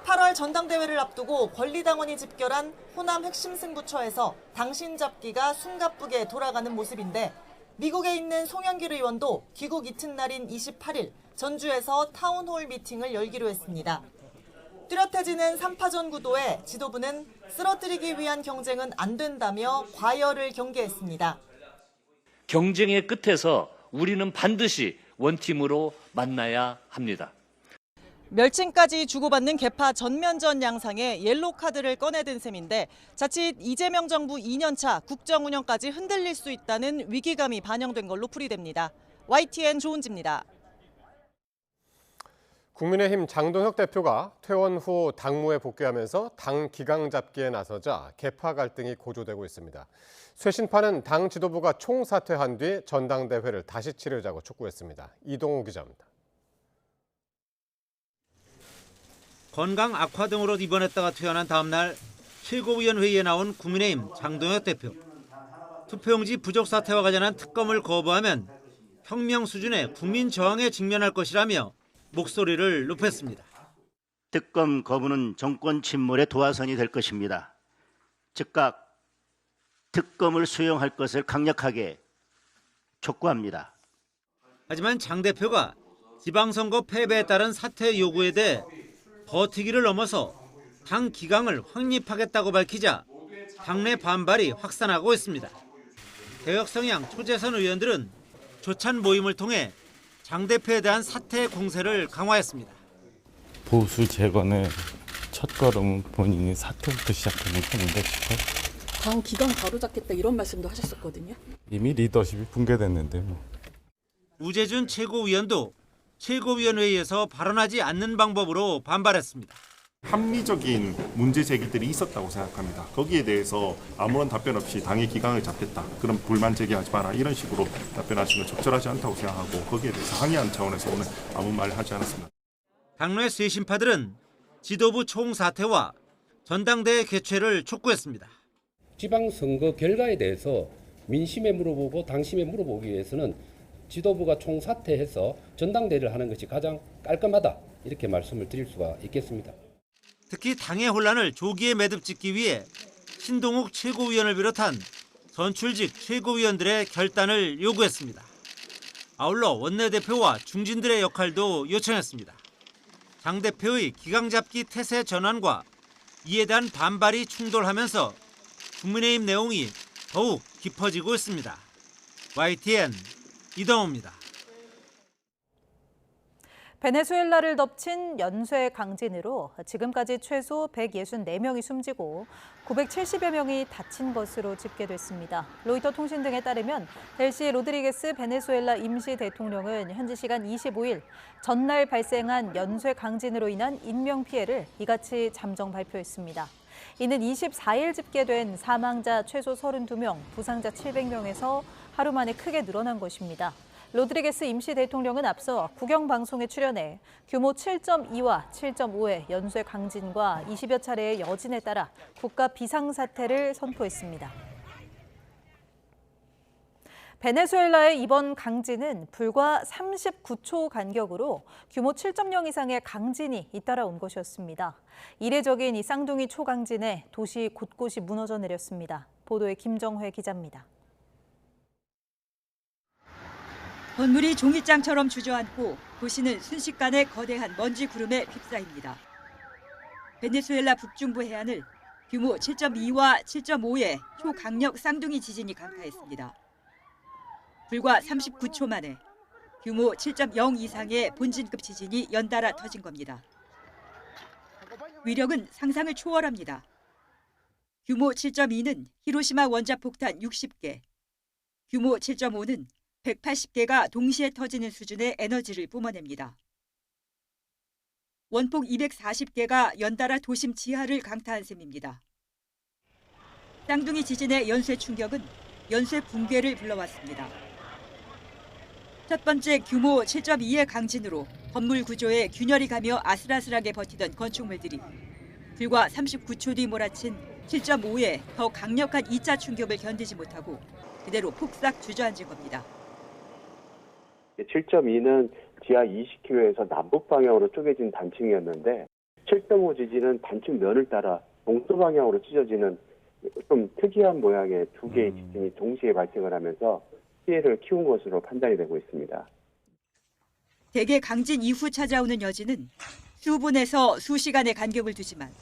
8월 전당대회를 앞두고 권리당원이 집결한 호남 핵심 승부처에서 당신 잡기가 숨가쁘게 돌아가는 모습인데 미국에 있는 송영길 의원도 귀국 이튿날인 28일 전주에서 타운홀 미팅을 열기로 했습니다. 뚜렷해지는 3파전 구도에 지도부는 쓰러뜨리기 위한 경쟁은 안 된다며 과열을 경계했습니다. 경쟁의 끝에서 우리는 반드시 원팀으로 만나야 합니다. 멸칭까지 주고받는 개파 전면전 양상에 옐로우 카드를 꺼내든 셈인데 자칫 이재명 정부 2년차 국정 운영까지 흔들릴 수 있다는 위기감이 반영된 걸로 풀이됩니다. YTN 조은지입니다. 국민의힘 장동혁 대표가 퇴원 후 당무에 복귀하면서 당 기강 잡기에 나서자 개파 갈등이 고조되고 있습니다. 쇄신파는 당 지도부가 총사퇴한 뒤 전당대회를 다시 치르자고 촉구했습니다. 이동호 기자입니다. 건강 악화 등으로 입원했다가 퇴원한 다음 날 최고위원회의에 나온 국민의힘 장동혁 대표. 투표용지 부족 사태와 관련한 특검을 거부하면 혁명 수준의 국민 저항에 직면할 것이라며 목소리를 높였습니다. 특검 거부는 정권 침몰의 도화선이 될 것입니다. 즉각 특검을 수용할 것을 강력하게 촉구합니다. 하지만 장 대표가 지방선거 패배에 따른 사퇴 요구에 대해 버티기를 넘어서 당 기강을 확립하겠다고 밝히자 당내 반발이 확산하고 있습니다. 개혁 성향 초재선 의원들은 조찬 모임을 통해 장 대표에 대한 사퇴 공세를 강화했습니다. 보수 재건의 첫걸음은 본인이 사퇴부터 시작하는 건데 싶어요. 당 기강 바로잡겠다 이런 말씀도 하셨었거든요. 이미 리더십이 붕괴됐는데 뭐. 우재준 최고위원도 최고위원회의에서 발언하지 않는 방법으로 반발했습니다. 합리적인 문제 제기들이 있었다고 생각합니다. 거기에 대해서 아무런 답변 없이 당의 기강을 잡겠다. 그럼 불만 제기하지 마라. 이런 식으로 답변하시는 건 적절하지 않다고 생각하고 거기에 대해서 항의하는 차원에서 오늘 아무 말 하지 않았습니다. 당내 쇄신파들은 지도부 총사퇴와 전당대회 개최를 촉구했습니다. 지방선거 결과에 대해서 민심에 물어보고 당심에 물어보기 위해서는 지도부가 총사퇴해서 전당대회를 하는 것이 가장 깔끔하다, 이렇게 말씀을 드릴 수가 있겠습니다. 특히 당의 혼란을 조기에 매듭짓기 위해 신동욱 최고위원을 비롯한 선출직 최고위원들의 결단을 요구했습니다. 아울러 원내대표와 중진들의 역할도 요청했습니다. 당 대표의 기강잡기 태세 전환과 이에 대한 반발이 충돌하면서 국민의힘 내용이 더욱 깊어지고 있습니다. YTN 이동호입니다. 베네수엘라를 덮친 연쇄 강진으로 지금까지 최소 164명이 숨지고 970여 명이 다친 것으로 집계됐습니다. 로이터 통신 등에 따르면 델시 로드리게스 베네수엘라 임시 대통령은 현지 시간 25일 전날 발생한 연쇄 강진으로 인한 인명피해를 이같이 잠정 발표했습니다. 이는 24일 집계된 사망자 최소 32명, 부상자 700명에서 하루 만에 크게 늘어난 것입니다. 로드리게스 임시 대통령은 앞서 국영방송에 출연해 규모 7.2와 7.5의 연쇄 강진과 20여 차례의 여진에 따라 국가 비상사태를 선포했습니다. 베네수엘라의 이번 강진은 불과 39초 간격으로 규모 7.0 이상의 강진이 잇따라온 것이었습니다. 이례적인 이 쌍둥이 초강진에 도시 곳곳이 무너져 내렸습니다. 보도에 김정회 기자입니다. 건물이 종이장처럼 주저앉고 도시는 순식간에 거대한 먼지 구름에 휩싸입니다. 베네수엘라 북중부 해안을 규모 7.2와 7.5의 초강력 쌍둥이 지진이 강타했습니다. 불과 39초 만에 규모 7.0 이상의 본진급 지진이 연달아 터진 겁니다. 위력은 상상을 초월합니다. 규모 7.2는 히로시마 원자폭탄 60개, 규모 7.5는 180개가 동시에 터지는 수준의 에너지를 뿜어냅니다. 원폭 240개가 연달아 도심 지하를 강타한 셈입니다. 쌍둥이 지진의 연쇄 충격은 연쇄 붕괴를 불러왔습니다. 첫 번째 규모 7.2의 강진으로 건물 구조에 균열이 가며 아슬아슬하게 버티던 건축물들이 불과 39초 뒤 몰아친 7.5의 더 강력한 2차 충격을 견디지 못하고 그대로 폭삭 주저앉은 겁니다. 7.2는 지하 20km에서 남북 방향으로 쪼개진 단층이었는데 7.5 지진은 단층 면을 따라 동서 방향으로 찢어지는 좀 특이한 모양의 두 개의 지진이 동시에 발생을 하면서 피해를 키운 것으로 판단이 되고 있습니다. 대개 강진 이후 찾아오는 여진은 수분에서 수시간의 간격을 두지만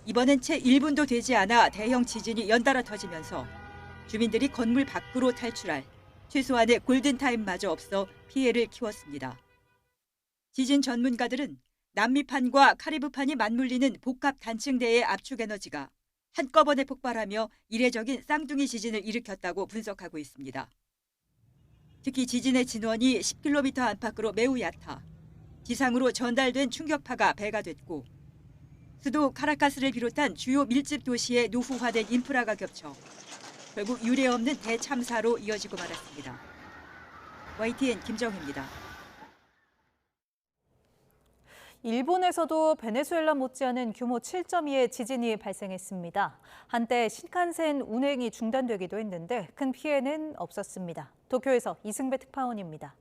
이번엔 채 1분도 되지 않아 대형 지진이 연달아 터지면서 주민들이 건물 밖으로 탈출할 최소한의 골든타임마저 없어 피해를 키웠습니다. 지진 전문가들은 남미판과 카리브판이 맞물리는 복합 단층대의 압축 에너지가 한꺼번에 폭발하며 이례적인 쌍둥이 지진을 일으켰다고 분석하고 있습니다. 특히 지진의 진원이 10km 안팎으로 매우 얕아 지상으로 전달된 충격파가 배가 됐고 수도 카라카스를 비롯한 주요 밀집 도시에 노후화된 인프라가 겹쳐 결국 유례없는 대참사로 이어지고 말았습니다. YTN 김정희입니다. 일본에서도 베네수엘라 못지않은 규모 7.2의 지진이 발생했습니다. 한때 신칸센 운행이 중단되기도 했는데 큰 피해는 없었습니다. 도쿄에서 이승배 특파원입니다.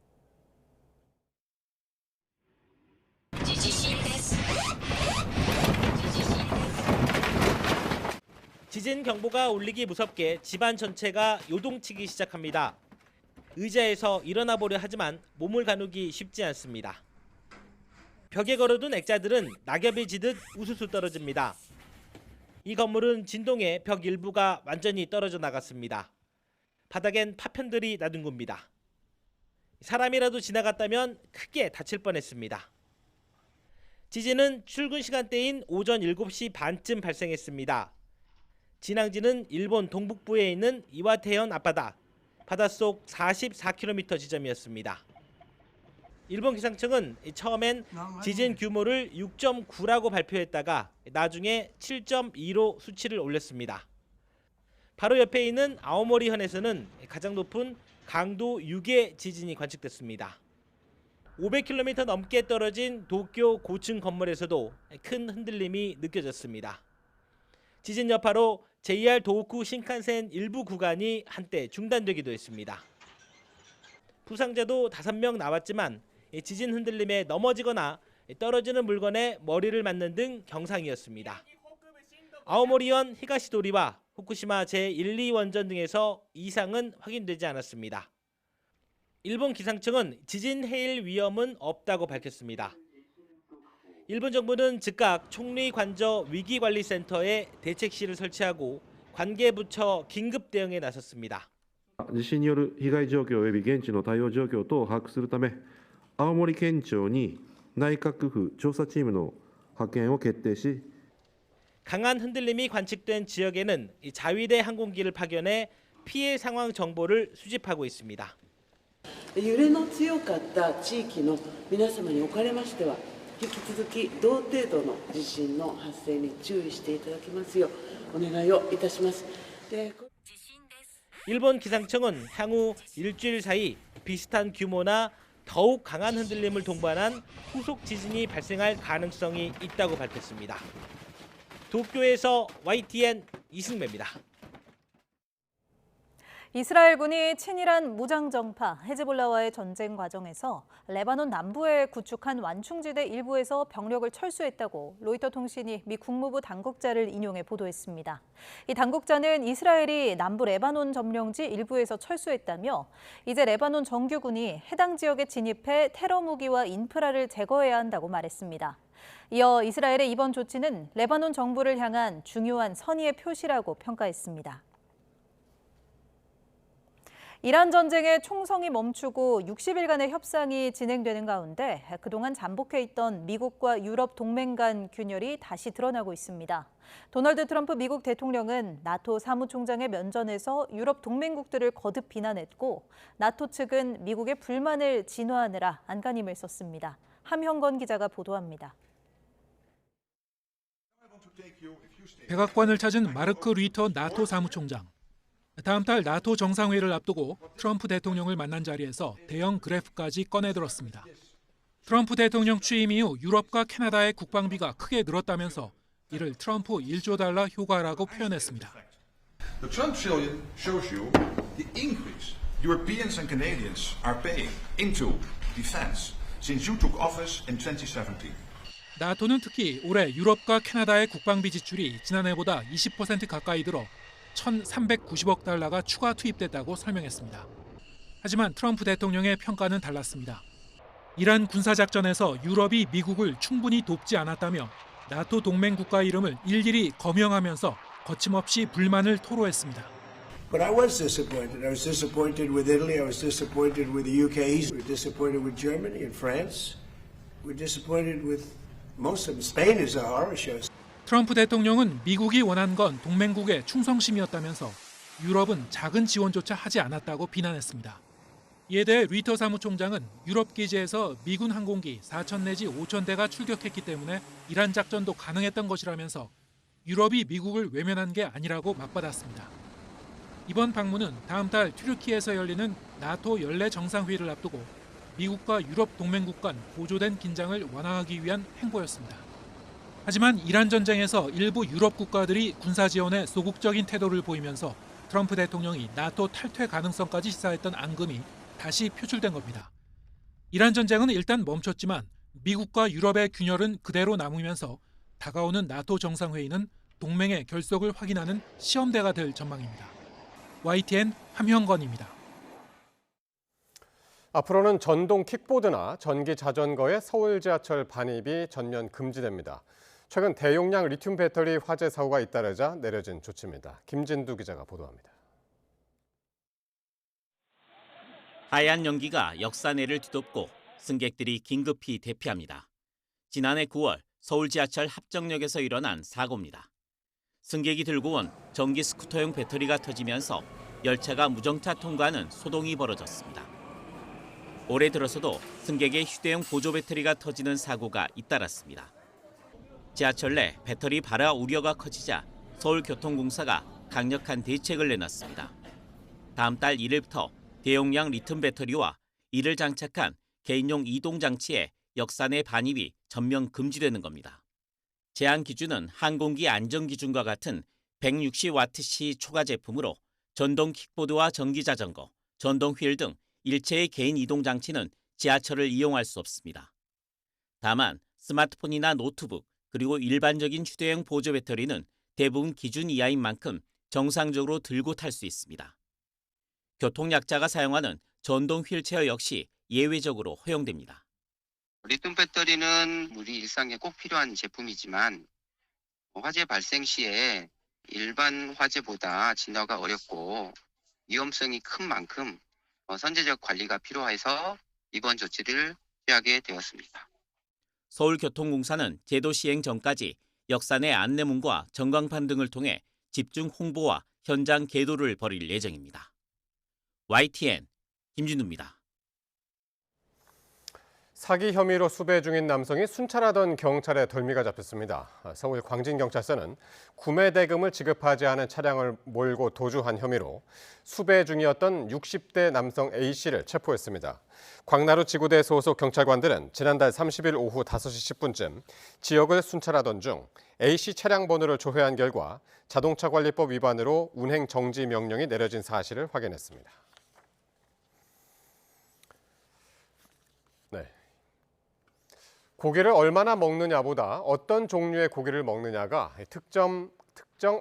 지진 경보가 울리기 무섭게 집안 전체가 요동치기 시작합니다. 의자에서 일어나 보려 하지만 몸을 가누기 쉽지 않습니다. 벽에 걸어둔 액자들은 낙엽이 지듯 우수수 떨어집니다. 이 건물은 진동에 벽 일부가 완전히 떨어져 나갔습니다. 바닥엔 파편들이 나둥굽니다. 사람이라도 지나갔다면 크게 다칠 뻔했습니다. 지진은 출근 시간대인 오전 7시 반쯤 발생했습니다. 진앙지는 일본 동북부에 있는 이와테현 앞바다, 바닷속 44km 지점이었습니다. 일본 기상청은 처음엔 지진 규모를 6.9라고 발표했다가 나중에 7.2로 수치를 올렸습니다. 바로 옆에 있는 아오모리현에서는 가장 높은 강도 6의 지진이 관측됐습니다. 500km 넘게 떨어진 도쿄 고층 건물에서도 큰 흔들림이 느껴졌습니다. 지진 여파로 JR 도호쿠 신칸센 일부 구간이 한때 중단되기도 했습니다. 부상자도 5명 나왔지만 지진 흔들림에 넘어지거나 떨어지는 물건에 머리를 맞는 등 경상이었습니다. 아오모리현 히가시도리와 후쿠시마 제1, 2원전 등에서 이상은 확인되지 않았습니다. 일본 기상청은 지진 해일 위험은 없다고 밝혔습니다. 일본 정부는 즉각 총리관저 위기관리센터에 대책실을 설치하고 관계 부처 긴급 대응에 나섰습니다. 地震による被害状況及び現地の対応状況等を把握するため、青森県庁に内閣府調査チームの派遣を決定し、 강한 흔들림이 관측된 지역에는 자위대 항공기를 파견해 피해 상황 정보를 수집하고 있습니다. 揺れの強かった地域の皆様におかれましては、引き続き同程度の地震の発生に注意していただきますようお願いをいたします。 일본 기상청은 향후 일주일 사이 비슷한 규모나 더욱 강한 흔들림을 동반한 후속 지진이 발생할 가능성이 있다고 밝혔습니다. 도쿄에서 YTN 이승배입니다. 이스라엘군이 친이란 무장정파 헤즈볼라와의 전쟁 과정에서 레바논 남부에 구축한 완충지대 일부에서 병력을 철수했다고 로이터 통신이 미 국무부 당국자를 인용해 보도했습니다. 이 당국자는 이스라엘이 남부 레바논 점령지 일부에서 철수했다며 이제 레바논 정규군이 해당 지역에 진입해 테러 무기와 인프라를 제거해야 한다고 말했습니다. 이어 이스라엘의 이번 조치는 레바논 정부를 향한 중요한 선의의 표시라고 평가했습니다. 이란 전쟁의 총성이 멈추고 60일간의 협상이 진행되는 가운데 그동안 잠복해 있던 미국과 유럽 동맹 간 균열이 다시 드러나고 있습니다. 도널드 트럼프 미국 대통령은 나토 사무총장의 면전에서 유럽 동맹국들을 거듭 비난했고 나토 측은 미국의 불만을 진화하느라 안간힘을 썼습니다. 함형건 기자가 보도합니다. 백악관을 찾은 마르크 류터 나토 사무총장. 다음 달 나토 정상회의를 앞두고 트럼프 대통령을 만난 자리에서 대형 그래프까지 꺼내들었습니다. 트럼프 대통령 취임 이후 유럽과 캐나다의 국방비가 크게 늘었다면서 이를 트럼프 1조 달러 효과라고 표현했습니다. The Trump trillion shows you the increase Europeans and Canadians are paying into defense since you took office in 2017. 나토는 특히 올해 유럽과 캐나다의 국방비 지출이 지난해보다 20% 가까이 늘어 1,390억 달러가 추가 투입됐다고 설명했습니다. 하지만 트럼프 대통령의 평가는 달랐습니다. 이란 군사작전에서 유럽이 미국을 충분히 돕지 않았다며 나토 동맹 국가 이름을 일일이 거명하면서 거침없이 불만을 토로했습니다. But I was disappointed. I was disappointed with Italy. I was disappointed with the UK. We were disappointed with Germany and France. We're disappointed with most of them. Spain is a horror show. 트럼프 대통령은 미국이 원한 건 동맹국의 충성심이었다면서 유럽은 작은 지원조차 하지 않았다고 비난했습니다. 이에 대해 류터 사무총장은 유럽 기지에서 미군 항공기 4천 내지 5천 대가 출격했기 때문에 이란 작전도 가능했던 것이라면서 유럽이 미국을 외면한 게 아니라고 맞받았습니다. 이번 방문은 다음 달 튀르키예에서 열리는 나토 연례 정상회의를 앞두고 미국과 유럽 동맹국 간 고조된 긴장을 완화하기 위한 행보였습니다. 하지만 이란 전쟁에서 일부 유럽 국가들이 군사 지원에 소극적인 태도를 보이면서 트럼프 대통령이 나토 탈퇴 가능성까지 시사했던 앙금이 다시 표출된 겁니다. 이란 전쟁은 일단 멈췄지만 미국과 유럽의 균열은 그대로 남으면서 다가오는 나토 정상회의는 동맹의 결속을 확인하는 시험대가 될 전망입니다. YTN 함형건입니다. 앞으로는 전동 킥보드나 전기 자전거의 서울 지하철 반입이 전면 금지됩니다. 최근 대용량 리튬 배터리 화재 사고가 잇따르자 내려진 조치입니다. 김진두 기자가 보도합니다. 하얀 연기가 역사내를 뒤덮고 승객들이 긴급히 대피합니다. 지난해 9월 서울 지하철 합정역에서 일어난 사고입니다. 승객이 들고 온 전기 스쿠터용 배터리가 터지면서 열차가 무정차 통과하는 소동이 벌어졌습니다. 올해 들어서도 승객의 휴대용 보조 배터리가 터지는 사고가 잇따랐습니다. 지하철 내 배터리 발화 우려가 커지자 서울교통공사가 강력한 대책을 내놨습니다. 다음 달 1일부터 대용량 리튬 배터리와 이를 장착한 개인용 이동장치의 역사 내 반입이 전면 금지되는 겁니다. 제한 기준은 항공기 안전기준과 같은 160와트시 초과 제품으로 전동 킥보드와 전기자전거, 전동 휠 등 일체의 개인 이동장치는 지하철을 이용할 수 없습니다. 다만 스마트폰이나 노트북 그리고 일반적인 휴대용 보조 배터리는 대부분 기준 이하인 만큼 정상적으로 들고 탈 수 있습니다. 교통약자가 사용하는 전동 휠체어 역시 예외적으로 허용됩니다. 리튬 배터리는 우리 일상에 꼭 필요한 제품이지만 화재 발생 시에 일반 화재보다 진화가 어렵고 위험성이 큰 만큼 선제적 관리가 필요해서 이번 조치를 취하게 되었습니다. 서울교통공사는 제도 시행 전까지 역사 내 안내문과 전광판 등을 통해 집중 홍보와 현장 계도를 벌일 예정입니다. YTN 김진우입니다. 사기 혐의로 수배 중인 남성이 순찰하던 경찰의 덜미가 잡혔습니다. 서울 광진경찰서는 구매 대금을 지급하지 않은 차량을 몰고 도주한 혐의로 수배 중이었던 60대 남성 A씨를 체포했습니다. 광나루 지구대 소속 경찰관들은 지난달 30일 오후 5시 10분쯤 지역을 순찰하던 중 A씨 차량 번호를 조회한 결과 자동차관리법 위반으로 운행 정지 명령이 내려진 사실을 확인했습니다. 네. 고기를 얼마나 먹느냐보다 어떤 종류의 고기를 먹느냐가 특정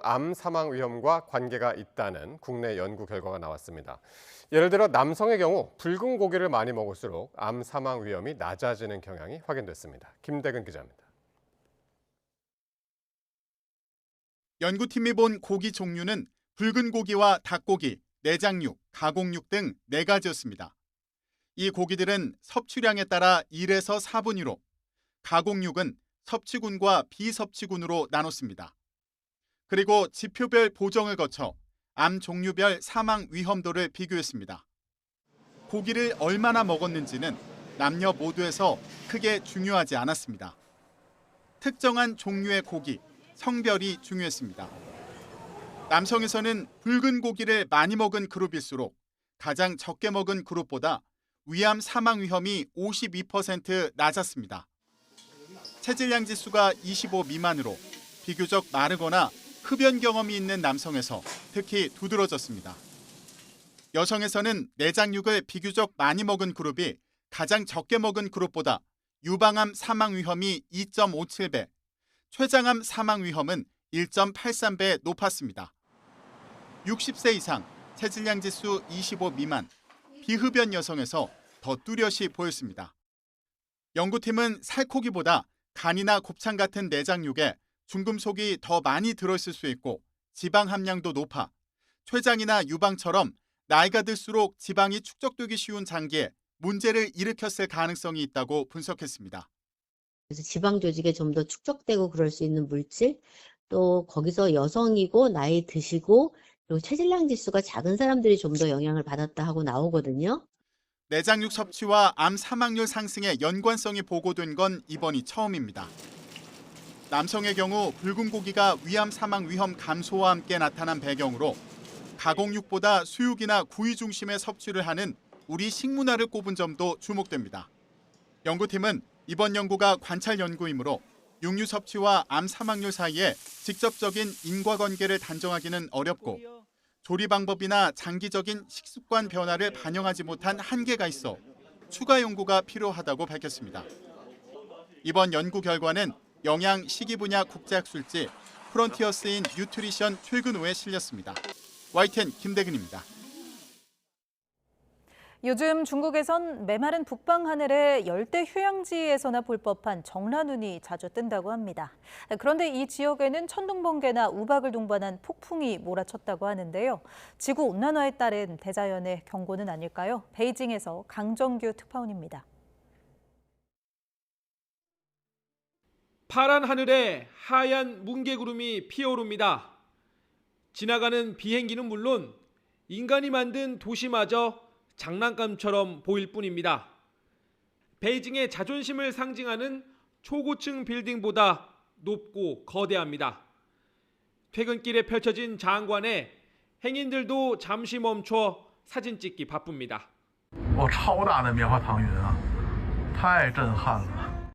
암 사망 위험과 관계가 있다는 국내 연구 결과가 나왔습니다. 예를 들어 남성의 경우 붉은 고기를 많이 먹을수록 암 사망 위험이 낮아지는 경향이 확인됐습니다. 김대근 기자입니다. 연구팀이 본 고기 종류는 붉은 고기와 닭고기, 내장육, 가공육 등 4가지였습니다. 이 고기들은 섭취량에 따라 1에서 4분위로, 가공육은 섭취군과 비섭취군으로 나눴습니다. 그리고 지표별 보정을 거쳐 암 종류별 사망 위험도를 비교했습니다. 고기를 얼마나 먹었는지는 남녀 모두에서 크게 중요하지 않았습니다. 특정한 종류의 고기, 성별이 중요했습니다. 남성에서는 붉은 고기를 많이 먹은 그룹일수록 가장 적게 먹은 그룹보다 위암 사망 위험이 52% 낮았습니다. 체질량 지수가 25 미만으로 비교적 마르거나 흡연 경험이 있는 남성에서 특히 두드러졌습니다. 여성에서는 내장육을 비교적 많이 먹은 그룹이 가장 적게 먹은 그룹보다 유방암 사망 위험이 2.57배, 췌장암 사망 위험은 1.83배 높았습니다. 60세 이상, 체질량 지수 25 미만, 비흡연 여성에서 더 뚜렷이 보였습니다. 연구팀은 살코기보다 간이나 곱창 같은 내장육에 중금속이 더 많이 들어있을 수 있고 지방 함량도 높아 췌장이나 유방처럼 나이가 들수록 지방이 축적되기 쉬운 장기에 문제를 일으켰을 가능성이 있다고 분석했습니다. 그래서 지방 조직에 좀 더 축적되고 그럴 수 있는 물질, 또 거기서 여성이고 나이 드시고 그리고 체질량 지수가 작은 사람들이 좀 더 영향을 받았다 하고 나오거든요. 내장육 섭취와 암 사망률 상승에 연관성이 보고된 건 이번이 처음입니다. 남성의 경우 붉은 고기가 위암 사망 위험 감소와 함께 나타난 배경으로 가공육보다 수육이나 구이 중심의 섭취를 하는 우리 식문화를 꼽은 점도 주목됩니다. 연구팀은 이번 연구가 관찰 연구이므로 육류 섭취와 암 사망률 사이에 직접적인 인과관계를 단정하기는 어렵고 조리 방법이나 장기적인 식습관 변화를 반영하지 못한 한계가 있어 추가 연구가 필요하다고 밝혔습니다. 이번 연구 결과는 영양 식이 분야 국제학술지 프론티어스인 뉴트리션 최근호에 실렸습니다. YTN 김대근입니다. 요즘 중국에선 메마른 북방 하늘에 열대 휴양지에서나 볼 법한 정란운이 자주 뜬다고 합니다. 그런데 이 지역에는 천둥번개나 우박을 동반한 폭풍이 몰아쳤다고 하는데요. 지구온난화에 따른 대자연의 경고는 아닐까요? 베이징에서 강정규 특파원입니다. 파란 하늘에 하얀 뭉게구름이 피어오릅니다. 지나가는 비행기는 물론 인간이 만든 도시마저 장난감처럼 보일 뿐입니다. 베이징의 자존심을 상징하는 초고층 빌딩보다 높고 거대합니다. 퇴근길에 펼쳐진 장관에 행인들도 잠시 멈춰 사진 찍기 바쁩니다. 超大的棉花糖云啊太震撼了。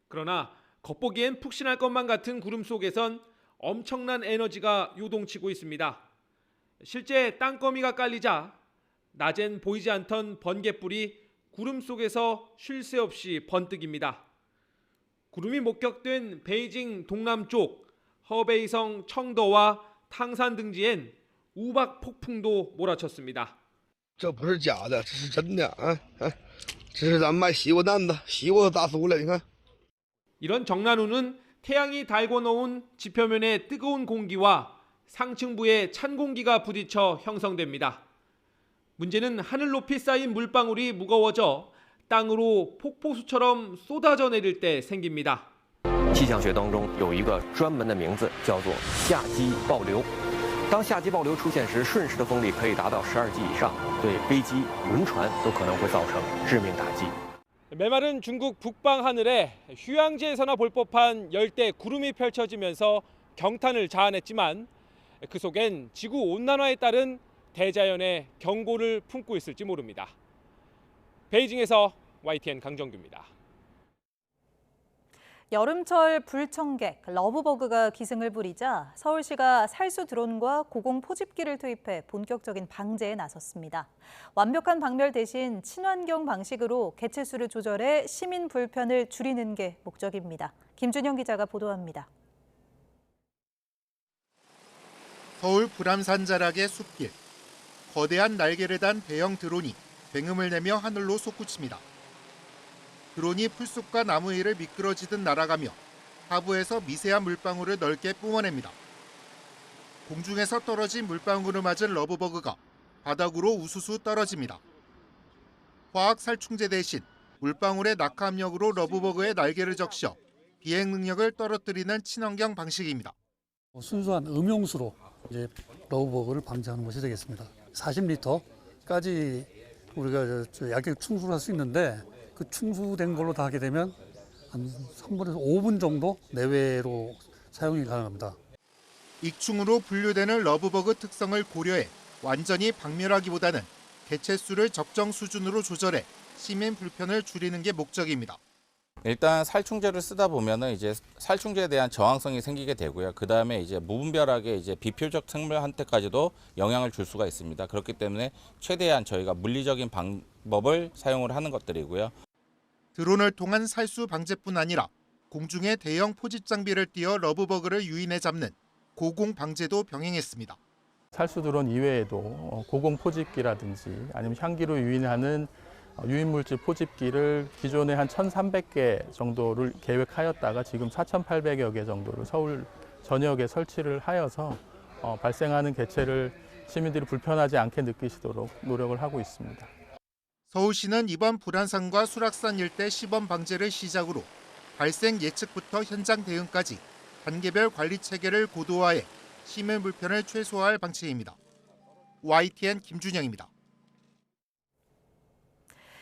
그러나 겉보기엔 푹신할 것만 같은 구름 속에선 엄청난 에너지가 요동치고 있습니다. 실제 땅거미가 깔리자 낮엔 보이지 않던 번갯불이 구름 속에서 쉴 새 없이 번뜩입니다. 구름이 목격된 베이징 동남쪽 허베이성 청도와 탕산 등지엔 우박 폭풍도 몰아쳤습니다. 这不是假的，这是真的啊！这是咱们卖西瓜蛋的，西瓜都大熟了，你看。 이런 정난우는 태양이 달궈 놓은 지표면의 뜨거운 공기와 상층부의 찬 공기가 부딪혀 형성됩니다. 문제는 하늘 높이 쌓인 물방울이 무거워져 땅으로 폭포수처럼 쏟아져 내릴 때 생깁니다. 气象学当中有一个专门的名字，叫做夏季暴流。当夏季暴流出现时，瞬时的风力可以达到12级以上，对飞机、轮船都可能会造成致命打击。 메마른 중국 북방 하늘에 휴양지에서나 볼 법한 열대 구름이 펼쳐지면서 경탄을 자아냈지만 그 속엔 지구 온난화에 따른 대자연의 경고를 품고 있을지 모릅니다. 베이징에서 YTN 강정규입니다. 여름철 불청객 러브버그가 기승을 부리자 서울시가 살수 드론과 고공 포집기를 투입해 본격적인 방제에 나섰습니다. 완벽한 박멸 대신 친환경 방식으로 개체수를 조절해 시민 불편을 줄이는 게 목적입니다. 김준영 기자가 보도합니다. 서울 불암산 자락의 숲길. 거대한 날개를 단 대형 드론이 굉음을 내며 하늘로 솟구칩니다. 드론이 풀숲과 나무 위를 미끄러지듯 날아가며 하부에서 미세한 물방울을 넓게 뿜어냅니다. 공중에서 떨어진 물방울을 맞은 러브버그가 바닥으로 우수수 떨어집니다. 화학 살충제 대신 물방울의 낙하 압력으로 러브버그의 날개를 적셔 비행 능력을 떨어뜨리는 친환경 방식입니다. 순수한 음용수로 이제 러브버그를 방지하는 것이 되겠습니다. 40리터까지 우리가 약액 충수를 할 수 있는데 그 충수된 걸로 다 하게 되면 한 3분에서 5분 정도 내외로 사용이 가능합니다. 익충으로 분류되는 러브버그 특성을 고려해 완전히 박멸하기보다는 개체수를 적정 수준으로 조절해 시민 불편을 줄이는 게 목적입니다. 일단 살충제를 쓰다 보면은 이제 살충제에 대한 저항성이 생기게 되고요. 그 다음에 이제 무분별하게 이제 비표적 생물한테까지도 영향을 줄 수가 있습니다. 그렇기 때문에 최대한 저희가 물리적인 방법을 사용을 하는 것들이고요. 드론을 통한 살수 방제뿐 아니라 공중에 대형 포집 장비를 띄워 러브버그를 유인해 잡는 고공 방제도 병행했습니다. 살수 드론 이외에도 고공 포집기라든지 아니면 향기로 유인하는 유인물질 포집기를 기존에 한 1,300개 정도를 계획하였다가 지금 4,800여 개 정도를 서울 전역에 설치를 하여서 발생하는 개체를 시민들이 불편하지 않게 느끼시도록 노력을 하고 있습니다. 서울시는 이번 불안산과 수락산 일대 시범 방제를 시작으로 발생 예측부터 현장 대응까지 단계별 관리 체계를 고도화해 시민 불편을 최소화할 방침입니다. YTN 김준영입니다.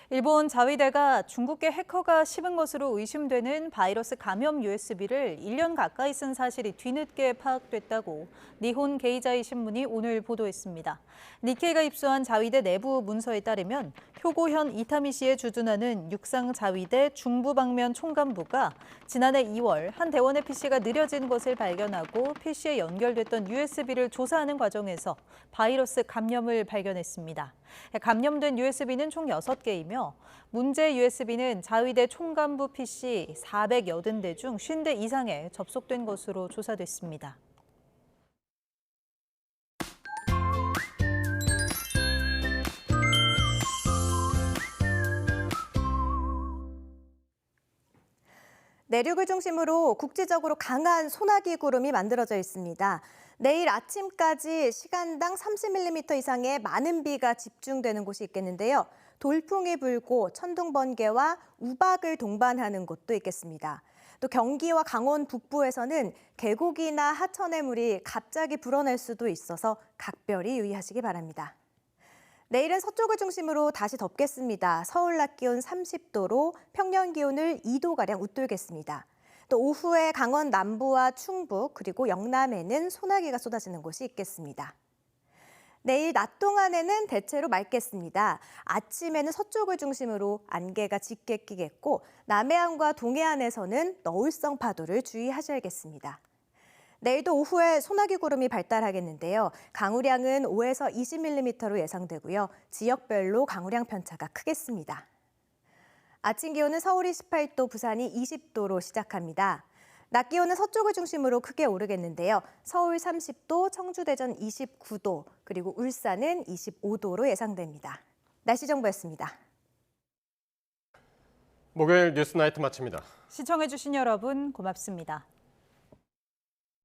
일본 자위대가 중국계 해커가 씹은 것으로 의심되는 바이러스 감염 USB를 1년 가까이 쓴 사실이 뒤늦게 파악됐다고 니혼 게이자이 신문이 오늘 보도했습니다. 니케이가 입수한 자위대 내부 문서에 따르면 효고현 이타미시에 주둔하는 육상 자위대 중부방면 총감부가 지난해 2월 한 대원의 PC가 느려진 것을 발견하고 PC에 연결됐던 USB를 조사하는 과정에서 바이러스 감염을 발견했습니다. 감염된 USB는 총 6개이며 문제 USB는 자위대 총감부 PC 480대 중 50대 이상에 접속된 것으로 조사됐습니다. 내륙을 중심으로 국지적으로 강한 소나기 구름이 만들어져 있습니다. 내일 아침까지 시간당 30mm 이상의 많은 비가 집중되는 곳이 있겠는데요. 돌풍이 불고 천둥 번개와 우박을 동반하는 곳도 있겠습니다. 또 경기와 강원 북부에서는 계곡이나 하천의 물이 갑자기 불어날 수도 있어서 각별히 유의하시기 바랍니다. 내일은 서쪽을 중심으로 다시 덥겠습니다. 서울 낮 기온 30도로 평년 기온을 2도가량 웃돌겠습니다. 또 오후에 강원 남부와 충북 그리고 영남에는 소나기가 쏟아지는 곳이 있겠습니다. 내일 낮 동안에는 대체로 맑겠습니다. 아침에는 서쪽을 중심으로 안개가 짙게 끼겠고 남해안과 동해안에서는 너울성 파도를 주의하셔야겠습니다. 내일도 오후에 소나기 구름이 발달하겠는데요. 강우량은 5에서 20mm로 예상되고요. 지역별로 강우량 편차가 크겠습니다. 아침 기온은 서울이 18도, 부산이 20도로 시작합니다. 낮 기온은 서쪽을 중심으로 크게 오르겠는데요. 서울 30도, 청주, 대전 29도, 그리고 울산은 25도로 예상됩니다. 날씨 정보였습니다. 목요일 뉴스나이트 마칩니다. 시청해주신 여러분 고맙습니다.